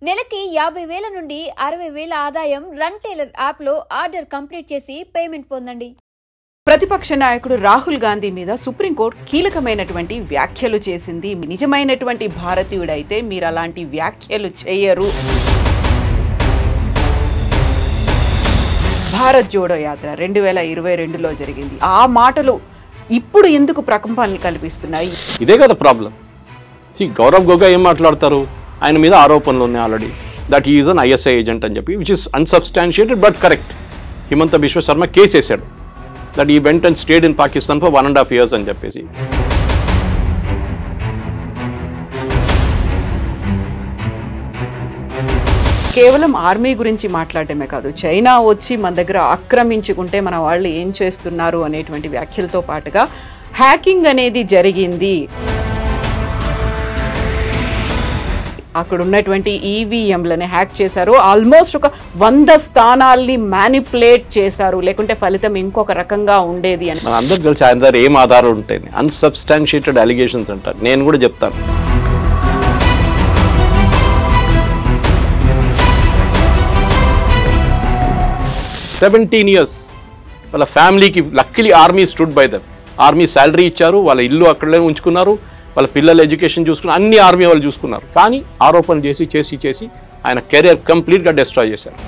నెలకి 50,000 నుండి 60,000 ఆదాయం రన్ టైలర్ యాప్లో ఆర్డర్ కంప్లీట్ చేసి పేమెంట్ పొందండి. ప్రతిపక్ష నాయకుడు రాహుల్ గాంధీ మీద సుప్రీంకోర్టు కీలకమైనటువంటి వ్యాఖ్యలు చేసింది. నిజమైనటువంటి భారతీయుడైతే మీరు అలాంటి వ్యాఖ్యలు చేయరు. భారత్ జోడో యాత్ర 2022లో జరిగింది. ఆ మాటలు ఇప్పుడు ఎందుకు ప్రకంపనలు కల్పిస్తున్నాయి? ఇదే కదా ప్రాబ్లం. గౌరవ్ గొగోయ్ ఏం మాట్లాడతారు, ఆయన మీద ఆరోపణలు ఉన్నాయి already that is an ISI agent అని చెప్పి, which is unsubstantiated but correct. Himanta Biswa Sarma case వేశాడు that he went and stayed in Pakistan for 1.5 years అని చెప్పేసి. కేవలం ఆర్మీ గురించి మాట్లాడటమే కాదు, చైనా వచ్చి మన దగ్గర ఆక్రమించుకుంటే మన వాళ్ళు ఏం చేస్తున్నారు అనేటువంటి వ్యాఖ్యలతో పాటుగా హ్యాకింగ్ అనేది జరిగింది. అక్కడ ఉన్నటువంటి ఈవీఎంలని హ్యాక్ చేశారు. ఆల్మోస్ట్ ఒక 100 స్థానాల్ని మ్యానిపులేట్ చేశారు, లేకుంటే ఫలితం ఇంకొక రకంగా ఉండేది అని. మన అందరికి తెలిసి ఆయన దగ్గర ఏం ఆధారం ఉంటాయి, అన్సబ్స్టాన్షియేటెడ్ అలిగేషన్స్ అంటారు. నేను కూడా చెప్తాను. $17 years వాళ్ళ ఫ్యామిలీకి luckily army stood by them. Army salary ఇచ్చారు, వాళ్ళ ఇల్లు అక్కడే ఉంచుకున్నారు, వాళ్ళ పిల్లల ఎడ్యుకేషన్ చూసుకున్నారు, అన్ని ఆర్మీ వాళ్ళు చూసుకున్నారు. కానీ ఆరోపణలు చేసి ఆయన కెరీర్ కంప్లీట్గా డిస్ట్రాయ్ చేశారు.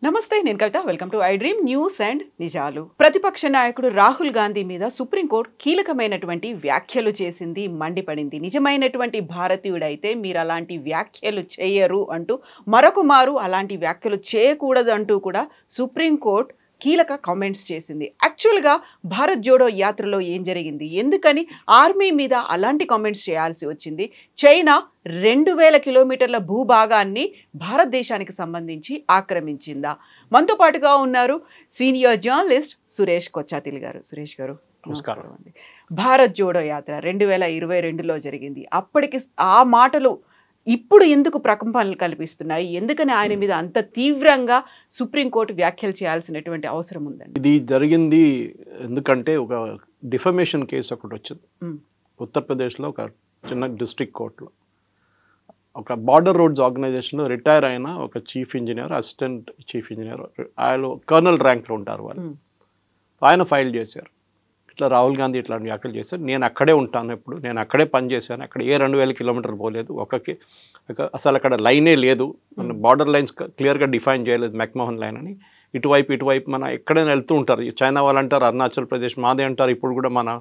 నమస్తే, నేను Kavitha. Welcome to iDream news and నిజాలు. ప్రతిపక్ష నాయకుడు రాహుల్ గాంధీ మీద సుప్రీంకోర్టు కీలకమైనటువంటి వ్యాఖ్యలు చేసింది, మండిపడింది. నిజమైనటువంటి భారతీయుడైతే మీరు అలాంటి వ్యాఖ్యలు చేయరు అంటూ మరొక మారు అలాంటి వ్యాఖ్యలు చేయకూడదు అంటూ కూడా సుప్రీంకోర్టు కీలక కామెంట్స్ చేసింది. యాక్చువల్గా భారత్ జోడో యాత్రలో ఏం జరిగింది, ఎందుకని ఆర్మీ మీద అలాంటి కామెంట్స్ చేయాల్సి వచ్చింది? చైనా 2,000 కిలోమీటర్ల భూభాగాన్ని భారతదేశానికి సంబంధించి ఆక్రమించిందా? మనతో పాటుగా ఉన్నారు సీనియర్ జర్నలిస్ట్ సురేష్ కొచ్చాతిల్ గారు. సురేష్ గారు నమస్కారం అండి. భారత్ జోడో యాత్ర 2022లో జరిగింది. అప్పటికి ఆ మాటలు ఇప్పుడు ఎందుకు ప్రకంపనలు కల్పిస్తున్నాయి? ఎందుకని ఆయన మీద అంత తీవ్రంగా సుప్రీంకోర్టు వ్యాఖ్యలు చేయాల్సినటువంటి అవసరం ఉందండి? ఇది జరిగింది ఎందుకంటే ఒక డిఫమేషన్ కేసు ఒకటి వచ్చింది ఉత్తరప్రదేశ్లో, ఒక చిన్న డిస్ట్రిక్ట్ కోర్టులో. ఒక బార్డర్ రోడ్స్ ఆర్గనైజేషన్లో రిటైర్ అయిన ఒక chief engineer, assistant chief engineer, ఆయన కర్నల్ ర్యాంక్లో ఉంటారు వాళ్ళు. ఆయన ఫైల్ చేశారు, ఇట్లా రాహుల్ గాంధీ ఇట్లాంటి వ్యాఖ్యలు చేశారు, నేను అక్కడే ఉంటాను, ఎప్పుడు నేను అక్కడే పనిచేశాను, అక్కడ ఏ 2,000 కిలోమీటర్లు పోలేదు, అసలు అక్కడ లైనే లేదు, మన బార్డర్ లైన్స్ క్లియర్గా డిఫైన్ చేయలేదు, మెక్మోహన్ లైన్ అని. ఇటువైపు మన ఎక్కడైనా వెళ్తూ ఉంటారు. చైనా వాళ్ళు అంటారు అరుణాచల్ ప్రదేశ్ మాదే అంటారు. ఇప్పుడు కూడా మన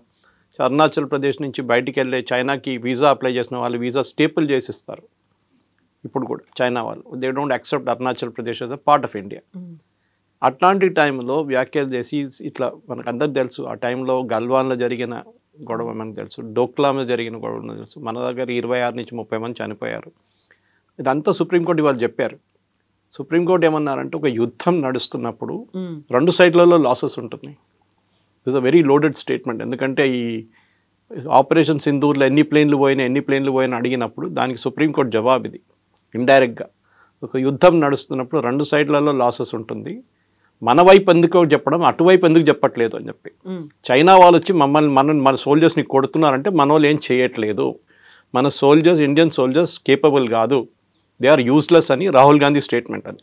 అరుణాచల్ ప్రదేశ్ నుంచి బయటికి వెళ్ళే చైనాకి వీసా అప్లై చేసిన వాళ్ళు వీసా స్టేపుల్ చేసిస్తారు. ఇప్పుడు కూడా చైనా వాళ్ళు they don't accept Arunachal Pradesh as a part of India. అట్లాంటి టైంలో వ్యాఖ్యలు చేసి ఇట్లా మనకు అందరికి తెలుసు, ఆ టైంలో గల్వాన్లో జరిగిన గొడవ మనకు తెలుసు, డోక్లాంలో జరిగిన గొడవ మనకు తెలుసు. మన దగ్గర 26 నుంచి 30 మంది చనిపోయారు. ఇదంతా సుప్రీంకోర్టు వాళ్ళు చెప్పారు. సుప్రీంకోర్టు ఏమన్నారంటే, ఒక యుద్ధం నడుస్తున్నప్పుడు 2 సైడ్లలో లాసెస్ ఉంటుంది. It's a very loaded statement. ఎందుకంటే ఈ ఆపరేషన్ సింధూర్లో ఎన్ని ప్లేన్లు పోయినా అడిగినప్పుడు దానికి సుప్రీంకోర్టు జవాబు ఇది ఇండైరెక్ట్గా. ఒక యుద్ధం నడుస్తున్నప్పుడు 2 సైడ్లలో లాసెస్ ఉంటుంది, మన వైపు ఎందుకో చెప్పడం, అటువైపు ఎందుకు చెప్పట్లేదు అని చెప్పి. చైనా వాళ్ళు వచ్చి మన సోల్జర్స్ని కొడుతున్నారంటే మన వాళ్ళు ఏం చేయట్లేదు, మన సోల్జర్స్, ఇండియన్ సోల్జర్స్ కేపబుల్ కాదు, దే ఆర్ యూస్లెస్ అని రాహుల్ గాంధీ స్టేట్మెంట్. అది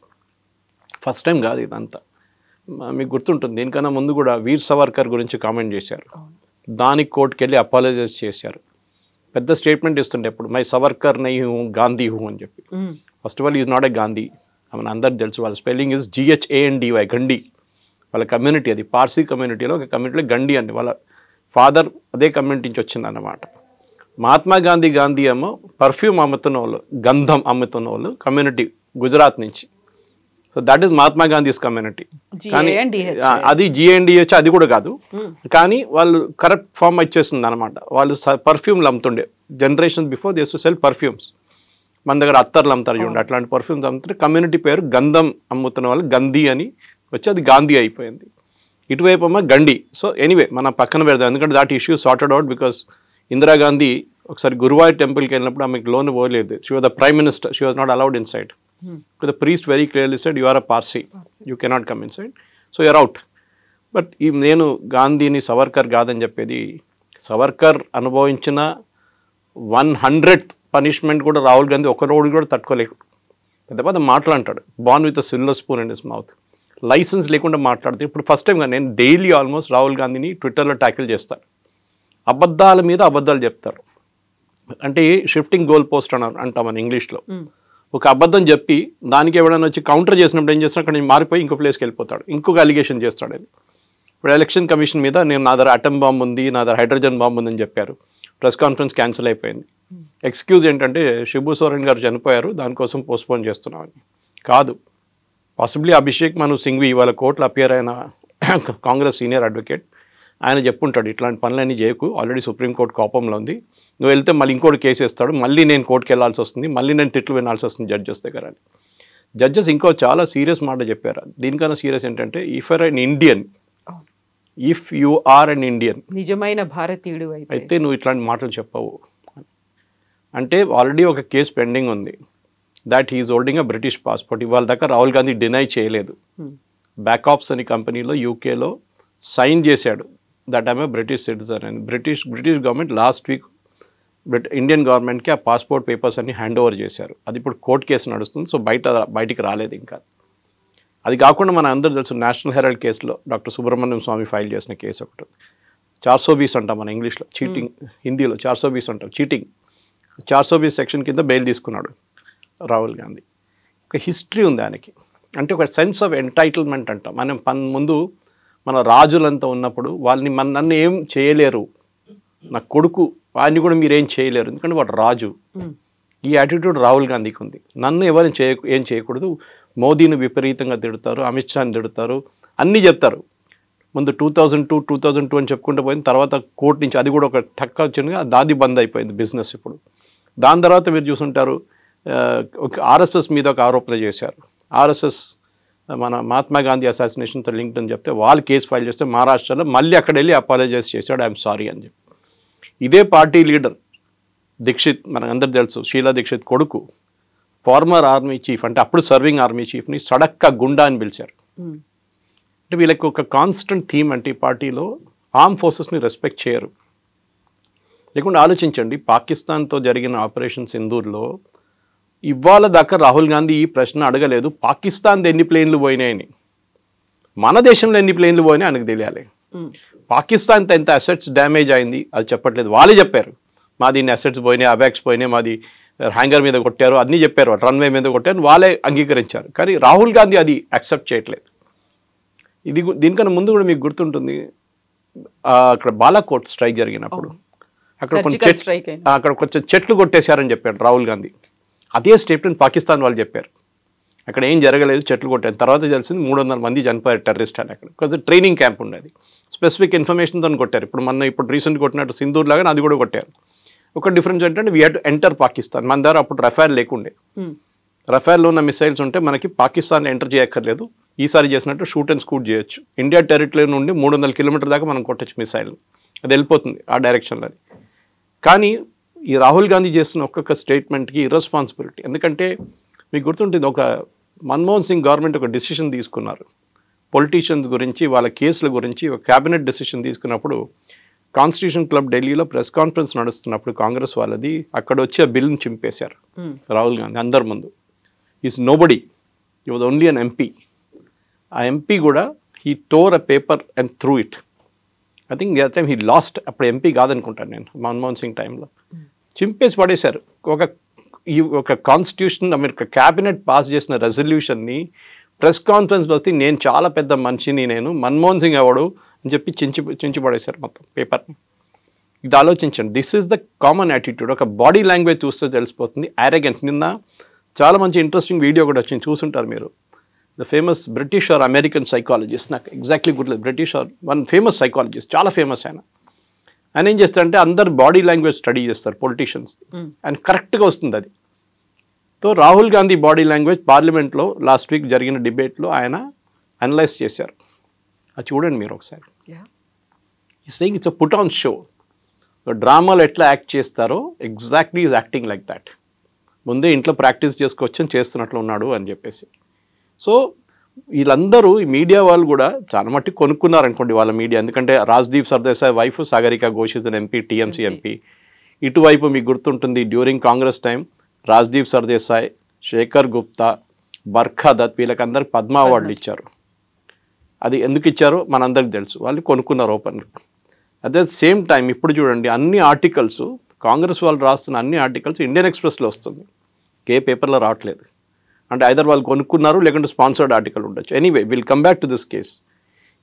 ఫస్ట్ టైం కాదు ఇదంతా. మీకు గుర్తుంటుంది, దీనికన్నా ముందు కూడా వీర్ సవర్కర్ గురించి కామెంట్ చేశారు, దానికి కోర్టుకు వెళ్ళి అపాలజైజ్ చేశారు. పెద్ద స్టేట్మెంట్ ఇస్తుండే ఎప్పుడు, మై సవర్కర్ నై హూ గాంధీ హూ అని చెప్పి. First of all is not a Gandhi, మన అందరికి తెలుసు. వాళ్ళ స్పెల్లింగ్ ఇస్ GHANDY, గండి. వాళ్ళ కమ్యూనిటీ అది, పార్సీ కమ్యూనిటీలో ఒక కమ్యూనిటీలో గండి అండి. వాళ్ళ ఫాదర్ అదే కమ్యూనిటీ నుంచి వచ్చిందన్నమాట. మహాత్మా గాంధీ ఏమో పర్ఫ్యూమ్ అమ్ముతున్న వాళ్ళు, గంధం అమ్ముతున్న వాళ్ళు కమ్యూనిటీ గుజరాత్ నుంచి. So that is Mahatma Gandhi's community. కానీ అది GNDH అది కూడా కాదు, కానీ వాళ్ళు కరెక్ట్ ఫామ్ వచ్చేస్తుంది అనమాట. వాళ్ళు పర్ఫ్యూమ్లు అమ్ముతుండే generation before they used to sell perfumes. మన దగ్గర అత్తర్లు అమ్ముతారు చూడండి, అట్లాంటి పర్ఫ్యూమ్స్ అమ్ముతుంటే కమ్యూనిటీ పేరు గంధం అమ్ముతున్న వాళ్ళు గంధీ అని వచ్చి అది గాంధీ అయిపోయింది. ఇటువైపు అమ్మ గండి. సో ఎనీవే మనం పక్కన పెడదాం, ఎందుకంటే that issue sorted out. Because Indira Gandhi ఒకసారి గురువాయూర్ టెంపుల్కి వెళ్ళినప్పుడు ఆమెకు లోన్ పోలేదు. She was the prime minister, she was not allowed in side. The priest very clearly said, you are a Parsi. You cannot come inside. So you are out. But ఈ నేను గాంధీని సవర్కర్ కాదని చెప్పేది, సవర్కర్ అనుభవించిన 100th పనిష్మెంట్ కూడా రాహుల్ గాంధీ ఒక రోజు కూడా తట్టుకోలేకు. పెద్ద పెద్ద మాటలు అంటాడు, born with silver spoon in his mouth, licence లేకుండా మాట్లాడుతూ. ఇప్పుడు ఫస్ట్ టైం నేను డైలీ ఆల్మోస్ట్ రాహుల్ గాంధీని ట్విట్టర్లో ట్యాకిల్ చేస్తాను. అబద్ధాల మీద అబద్ధాలు చెప్తారు. అంటే షిఫ్టింగ్ గోల్ పోస్ట్ అని అంటాం మన ఇంగ్లీష్లో. ఒక అబద్ధం చెప్పి దానికి ఎవరైనా వచ్చి కౌంటర్ చేసినప్పుడు ఏం చేస్తాడు, అక్కడ నుంచి మారిపోయి ఇంకో ప్లేస్కి వెళ్ళిపోతాడు, ఇంకొక అలిగేషన్ చేస్తాడు. అది ఇప్పుడు ఎలక్షన్ కమిషన్ మీద నా దగ్గర అటమ్ బాంబు ఉంది, నా దగ్గర హైడ్రోజన్ బాంబు ఉందని చెప్పారు. ప్రెస్ కాన్ఫరెన్స్ క్యాన్సిల్ అయిపోయింది. ఎక్స్క్యూజ్ ఏంటంటే శిబు సోరెన్ గారు చనిపోయారు, దానికోసం పోస్ట్పోన్ చేస్తున్నామని. కాదు, పాసిబ్లీ అభిషేక్ మను సింఘ్వి ఇవాళ కోర్టులో అపియర్ అయిన కాంగ్రెస్ సీనియర్ అడ్వకేట్, ఆయన చెప్పుంటాడు ఇట్లాంటి పనులన్నీ చేయకు, ఆల్రెడీ సుప్రీంకోర్టు కోపంలో ఉంది, నువ్వు వెళ్తే మళ్ళీ ఇంకోటి కేసు వేస్తాడు, మళ్ళీ నేను కోర్టుకి వెళ్ళాల్సి వస్తుంది, మళ్ళీ నేను తిట్లు వినాల్సి వస్తుంది జడ్జెస్ దగ్గర అని. జడ్జెస్ ఇంకో చాలా సీరియస్ మాట చెప్పారు. దీనికన్నా సీరియస్ ఏంటంటే, if you are an Indian, నిజమైన భారతీయుడు అయితే నువ్వు ఇట్లాంటి మాటలు చెప్పవు అంటే, ఆల్రెడీ ఒక కేసు పెండింగ్ ఉంది, that he's holding a British passport. ఇవాళ దాకా రాహుల్ గాంధీ డినై చేయలేదు. బ్యాకాప్స్ అనే కంపెనీలో యూకేలో సైన్ చేశాడు that I'm a British citizen అని. British government last week Indian గవర్నమెంట్కి ఆ పాస్పోర్ట్ పేపర్స్ అన్ని హ్యాండ్ ఓవర్ చేశారు. అది ఇప్పుడు కోర్టు కేసు నడుస్తుంది, సో బయటికి రాలేదు ఇంకా. అది కాకుండా మన అందరూ తెలుసు, నేషనల్ హెరాల్డ్ కేసులో డాక్టర్ సుబ్రహ్మణ్యం స్వామి ఫైల్ చేసిన కేసు ఒకటి, 420 అంటాం మన ఇంగ్లీష్లో, చీటింగ్, హిందీలో 420 అంటాం, చీటింగ్. 420 సెక్షన్ కింద బెయిల్ తీసుకున్నాడు రాహుల్ గాంధీ. ఒక హిస్టరీ ఉంది ఆయనకి, అంటే ఒక సెన్స్ ఆఫ్ ఎంటైటిల్మెంట్ అంటాం. మనం ముందు మన రాజులంతా ఉన్నప్పుడు వాళ్ళని నన్ను ఏం చేయలేరు, నా కొడుకు వాడిని కూడా మీరేం చేయలేరు, ఎందుకంటే వాడు రాజు. ఈ యాటిట్యూడ్ రాహుల్ గాంధీకి ఉంది. నన్ను ఎవరు ఏం చేయకూడదు, మోదీని విపరీతంగా తిడతారు, అమిత్ షాని తిడతారు, అన్నీ చెప్తారు. ముందు 2002 అని చెప్పుకుంటూ పోయింది, తర్వాత కోర్టు నుంచి అది కూడా ఒక టక్క వచ్చింది, దాది బంద్ అయిపోయింది బిజినెస్ ఇప్పుడు. దాని తర్వాత మీరు చూసుంటారు, ఒక ఆర్ఎస్ఎస్ మీద ఒక ఆరోపణ చేశారు. ఆర్ఎస్ఎస్ మన మహాత్మా గాంధీ అసాసినేషన్తో లింక్డ్ అని చెప్తే వాళ్ళు కేసు ఫైల్ చేస్తే మహారాష్ట్రలో మళ్ళీ అక్కడ వెళ్ళి అపాలజైజ్ చేశాడు, ఐఎమ్ సారీ అని చెప్పి. ఇదే పార్టీ లీడర్ దీక్షిత్, మనకు అందరు తెలుసు, షీలా దీక్షిత్ కొడుకు, ఫార్మర్ ఆర్మీ చీఫ్, అంటే అప్పుడు సర్వింగ్ ఆర్మీ చీఫ్ని సడక్క గుండా అని పిలిచారు. అంటే వీళ్ళకి ఒక కాన్స్టెంట్ థీమ్ అంటే ఈ పార్టీలో ఆర్మ్ ఫోర్సెస్ని రెస్పెక్ట్ చేయరు. లేకుండా ఆలోచించండి, పాకిస్తాన్తో జరిగిన ఆపరేషన్ సింధూర్లో ఇవాళ దాకా రాహుల్ గాంధీ ఈ ప్రశ్న అడగలేదు, పాకిస్తాన్ది ఎన్ని ప్లేన్లు పోయినాయని. మన దేశంలో ఎన్ని ప్లేన్లు పోయినాయి ఆయనకు తెలియాలి. పాకిస్తాన్తో ఎంత అసెట్స్ డ్యామేజ్ అయింది అది చెప్పట్లేదు, వాళ్ళే చెప్పారు. మాది ఇన్ని అసెట్స్ పోయినాయి, అవాక్స్ పోయినాయి, మాది హ్యాంగర్ మీద కొట్టారు, అన్నీ చెప్పారు, రన్వే మీద కొట్టారు, వాళ్ళే అంగీకరించారు. కానీ రాహుల్ గాంధీ అది యాక్సెప్ట్ చేయట్లేదు. దీనికన్నా ముందు కూడా మీకు గుర్తుంటుంది, అక్కడ బాలాకోట్ స్ట్రైక్ జరిగినప్పుడు అక్కడ కొంచెం చెట్లు కొట్టేశారని చెప్పాడు రాహుల్ గాంధీ. అదే స్టేట్మెంట్ పాకిస్తాన్ వాళ్ళు చెప్పారు, అక్కడ ఏం జరగలేదు, చెట్లు కొట్టారు. తర్వాత తెలిసింది 300 మంది చనిపోయారు టెర్రరిస్ట్ అని. అక్కడ కొంచెం ట్రైనింగ్ క్యాంప్ ఉండేది, స్పెసిఫిక్ ఇన్ఫర్మేషన్తో కొట్టారు. ఇప్పుడు రీసెంట్ కొట్టినట్టు సింధూర్ లాగా అది కూడా కొట్టారు. ఒక డిఫరెన్స్ ఏంటంటే we had to enter Pakistan. మన దగ్గర అప్పుడు రఫేల్ లేకుండే, రఫేల్లో ఉన్న మిసైల్స్ ఉంటే మనకి పాకిస్తాన్ ఎంటర్ చేయక్కర్లేదు, ఈసారి చేసినట్టు షూట్ అండ్ స్కూట్ చేయొచ్చు. ఇండియా టెరిటరీ నుండి 300 కిలోమీటర్ దాకా మనం కొట్టచ్చు మిసైల్, అది వెళ్ళిపోతుంది ఆ డైరెక్షన్లో. కానీ ఈ రాహుల్ గాంధీ చేస్తున్న ఒక్కొక్క స్టేట్మెంట్కి ఇర్రెస్పాన్సిబిలిటీ. ఎందుకంటే మీకు గుర్తుంటుంది, ఒక మన్మోహన్ సింగ్ గవర్నమెంట్ ఒక డెసిషన్ తీసుకున్నారు పొలిటీషియన్స్ గురించి, వాళ్ళ కేసుల గురించి ఒక క్యాబినెట్ డెసిషన్ తీసుకున్నప్పుడు కాన్స్టిట్యూషన్ క్లబ్ ఢిల్లీలో ప్రెస్ కాన్ఫరెన్స్ నడుస్తున్నప్పుడు కాంగ్రెస్ వాళ్ళది, అక్కడ వచ్చి ఆ బిల్ని చింపేశారు రాహుల్ గాంధీ అందరి ముందు. Is nobody, he was only an MP. ఆ ఎంపీ కూడా he tore a paper and threw it. I think the time he lost, అప్పుడు ఎంపీ కాదనుకుంటాను నేను, మన్మోహన్ సింగ్ టైంలో చింపేసి పడేశారు. ఒక కాన్స్టిట్యూషన్ అమెరికా క్యాబినెట్ పాస్ చేసిన రెజల్యూషన్ని ప్రెస్ కాన్ఫరెన్స్లో వస్తే నేను చాలా పెద్ద మనిషిని, నేను మన్మోహన్ సింగ్ ఎవడు అని చెప్పి చించి పడేశారు మొత్తం పేపర్ని. ఇది ఆలోచించండి, this is the common attitude. ఒక బాడీ లాంగ్వేజ్ చూస్తే తెలిసిపోతుంది, యారగెన్స్. నిన్న చాలా మంచి ఇంట్రెస్టింగ్ వీడియో కూడా వచ్చింది, చూసుంటారు మీరు. The famous British or American psychologist, నాకు ఎగ్జాక్ట్లీ గుర్తులేదు, British or one famous psychologist, చాలా ఫేమస్ ఆయన. ఆయన ఏం చేస్తారంటే అందరు బాడీ లాంగ్వేజ్ స్టడీ చేస్తారు పొలిటీషియన్స్, అండ్ కరెక్ట్గా వస్తుంది అది. So Rahul Gandhi body language పార్లమెంట్లో లాస్ట్ వీక్ జరిగిన డిబేట్లో ఆయన అనలైజ్ చేశారు, అది చూడండి మీరు ఒకసారి. ఈ saying it's a put on show. డ్రామాలో ఎట్లా యాక్ట్ చేస్తారో exactly is acting like that. ముందే ఇంట్లో ప్రాక్టీస్ చేసుకొచ్చి చేస్తున్నట్లు ఉన్నాడు అని చెప్పేసి. సో వీళ్ళందరూ ఈ మీడియా వాళ్ళు కూడా చాలా మట్టి కొనుక్కున్నారనుకోండి వాళ్ళ మీడియా. ఎందుకంటే Rajdeep Sardesai wife Sagarika Ghosh is N MP, TMC MP. ఇటువైపు మీకు గుర్తుంటుంది డ్యూరింగ్ కాంగ్రెస్ టైం రాజ్దీప్ సర్దేశాయ్, శేఖర్ గుప్తా, బర్ఖా దత్ వీళ్ళకందరికి పద్మ అవార్డులు ఇచ్చారు. అది ఎందుకు ఇచ్చారో మనందరికి తెలుసు, వాళ్ళు కొనుక్కున్నారు open. At the same time ఇప్పుడు చూడండి అన్ని ఆర్టికల్స్ కాంగ్రెస్ వాళ్ళు రాస్తున్న అన్ని ఆర్టికల్స్ ఇండియన్ ఎక్స్ప్రెస్లో వస్తుంది, ఏ పేపర్లో రావట్లేదు. అంటే ఐదర్ వాళ్ళు కొనుక్కున్నారు లేకుంటే స్పాన్సర్డ్ ఆర్టికల్ ఉండొచ్చు. Anyway will come back to this case.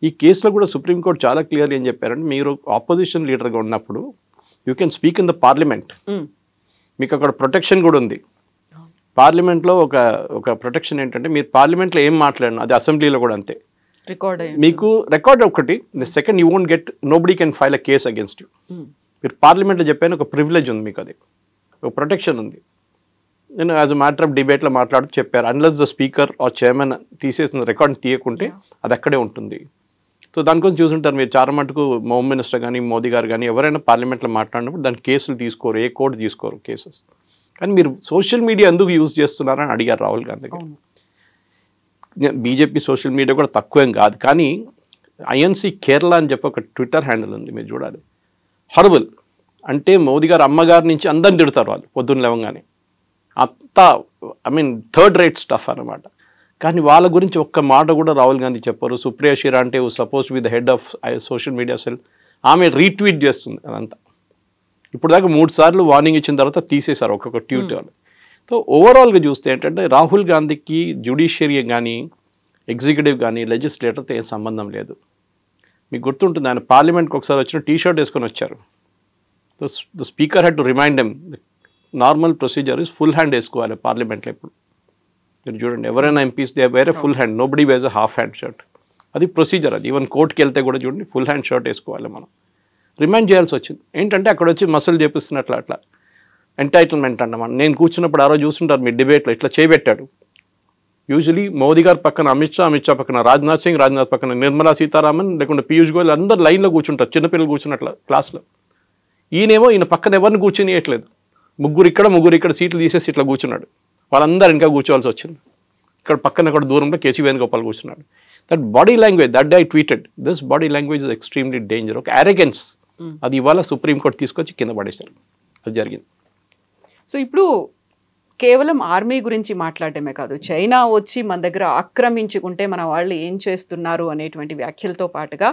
ఈ కేసులో కూడా సుప్రీంకోర్టు చాలా క్లియర్గా ఏం చెప్పారంటే, మీరు ఆపోజిషన్ లీడర్గా ఉన్నప్పుడు you can speak in the parliament, మీకు అక్కడ ప్రొటెక్షన్ కూడా ఉంది. పార్లమెంట్లో ఒక ప్రొటెక్షన్ ఏంటంటే మీరు పార్లమెంట్లో ఏం మాట్లాడినా అది అసెంబ్లీలో కూడా అంతే రికార్డ్, మీకు రికార్డ్ ఒకటి. Second you won't get, nobody can file a case against you. మీరు పార్లమెంట్లో చెప్పాను ఒక ప్రివిలేజ్ ఉంది మీకు, అది ఒక ప్రొటెక్షన్ ఉంది. నేను యాజ్ అ మ్యాటర్ ఆఫ్ డిబేట్లో మాట్లాడుతూ చెప్పారు, unless the speaker or chairman తీసేసిన రికార్డ్ తీయకుంటే అది అక్కడే ఉంటుంది. సో దానికోసం చూసుంటారు మీరు చాలా మటుకు హోమ్ మినిస్టర్ కానీ మోదీ గారు కానీ ఎవరైనా పార్లమెంట్లో మాట్లాడినప్పుడు దాని కేసులు తీసుకోరు, ఏ కోర్టు తీసుకోరు కేసెస్. కానీ మీరు సోషల్ మీడియా ఎందుకు యూజ్ చేస్తున్నారని అడిగారు రాహుల్ గాంధీ గారు. బీజేపీ సోషల్ మీడియా కూడా తక్కువేం కాదు, కానీ ఐఎన్సీ కేరళ అని చెప్పి ఒక ట్విట్టర్ హ్యాండిల్ ఉంది, మీరు చూడాలి. హారబుల్ అంటే మోదీ గారు అమ్మగారి నుంచి అందరిని తిడతారు వాళ్ళు పొద్దున్న లేవగానే, అంతా I mean third rate stuff అనమాట. కానీ వాళ్ళ గురించి ఒక్క మాట కూడా రాహుల్ గాంధీ చెప్పారు. Supriya Shrinate suppose with the head of social media cell, ఆమె రీట్వీట్ చేస్తుంది అదంతా. ఇప్పుడు దాకా 3 సార్లు వార్నింగ్ ఇచ్చిన తర్వాత తీసేశారు ఒక్కొక్క ట్వీట్ వాళ్ళు. సో ఓవరాల్గా చూస్తే ఏంటంటే రాహుల్ గాంధీకి జ్యుడిషియరీ కానీ ఎగ్జిక్యూటివ్ కానీ లెజిస్లేటర్తో ఏం సంబంధం లేదు. మీకు గుర్తుంటుంది ఆయన పార్లమెంట్కి ఒకసారి వచ్చిన టీ-షర్ట్ వేసుకొని వచ్చారు. The speaker had to remind them normal procedure is full hand వేసుకోవాలి పార్లమెంట్లో. ఇప్పుడు మీరు చూడండి ఎవరైనా MPs they wear full hand, nobody wears a half hand shirt. అది ప్రొసీజర్, అది ఈవెన్ కోర్టుకి వెళ్తే కూడా చూడండి ఫుల్ హ్యాండ్ షర్ట్ వేసుకోవాలి. మనం రిమైండ్ చేయాల్సి వచ్చింది. ఏంటంటే అక్కడ వచ్చి మసలు చేపిస్తున్నట్లు అట్లా ఎంటైటిల్మెంట్ అన్నమాట. నేను కూర్చున్నప్పుడు ఆ రోజు చూస్తుంటారు మీ డిబేట్లో ఇట్లా చేయబెట్టాడు. యూజువలీ మోదీ గారు పక్కన అమిత్ షా పక్కన రాజ్నాథ్ సింగ్ పక్కన నిర్మలా సీతారామన్ లేకుంటే పీయూష్ గోయల్ అందరు లైన్లో కూర్చుంటారు, చిన్నపిల్లలు కూర్చున్నట్ల క్లాస్లో. ఈయన పక్కన ఎవరిని కూర్చొనియట్లేదు, ముగ్గురు ఇక్కడ సీట్లు తీసేసి ఇట్లా కూర్చున్నాడు. వాళ్ళందరూ ఇంకా కూర్చోవాల్సి వచ్చింది. ఇక్కడ పక్కన కూడా దూరంలో కేసీ వేణుగోపాల్ కూర్చున్నాడు. That body language, that day I tweeted, this body language is extremely danger. ఒక అరెగెన్స్, అది ఇవాళ సుప్రీంకోర్టు తీసుకొచ్చి కింద పడేశారు. అది జరిగింది. సో ఇప్పుడు కేవలం ఆర్మీ గురించి మాట్లాడటమే కాదు, చైనా వచ్చి మన దగ్గర ఆక్రమించుకుంటే మన వాళ్ళు ఏం చేస్తున్నారు అనేటువంటి వ్యాఖ్యలతో పాటుగా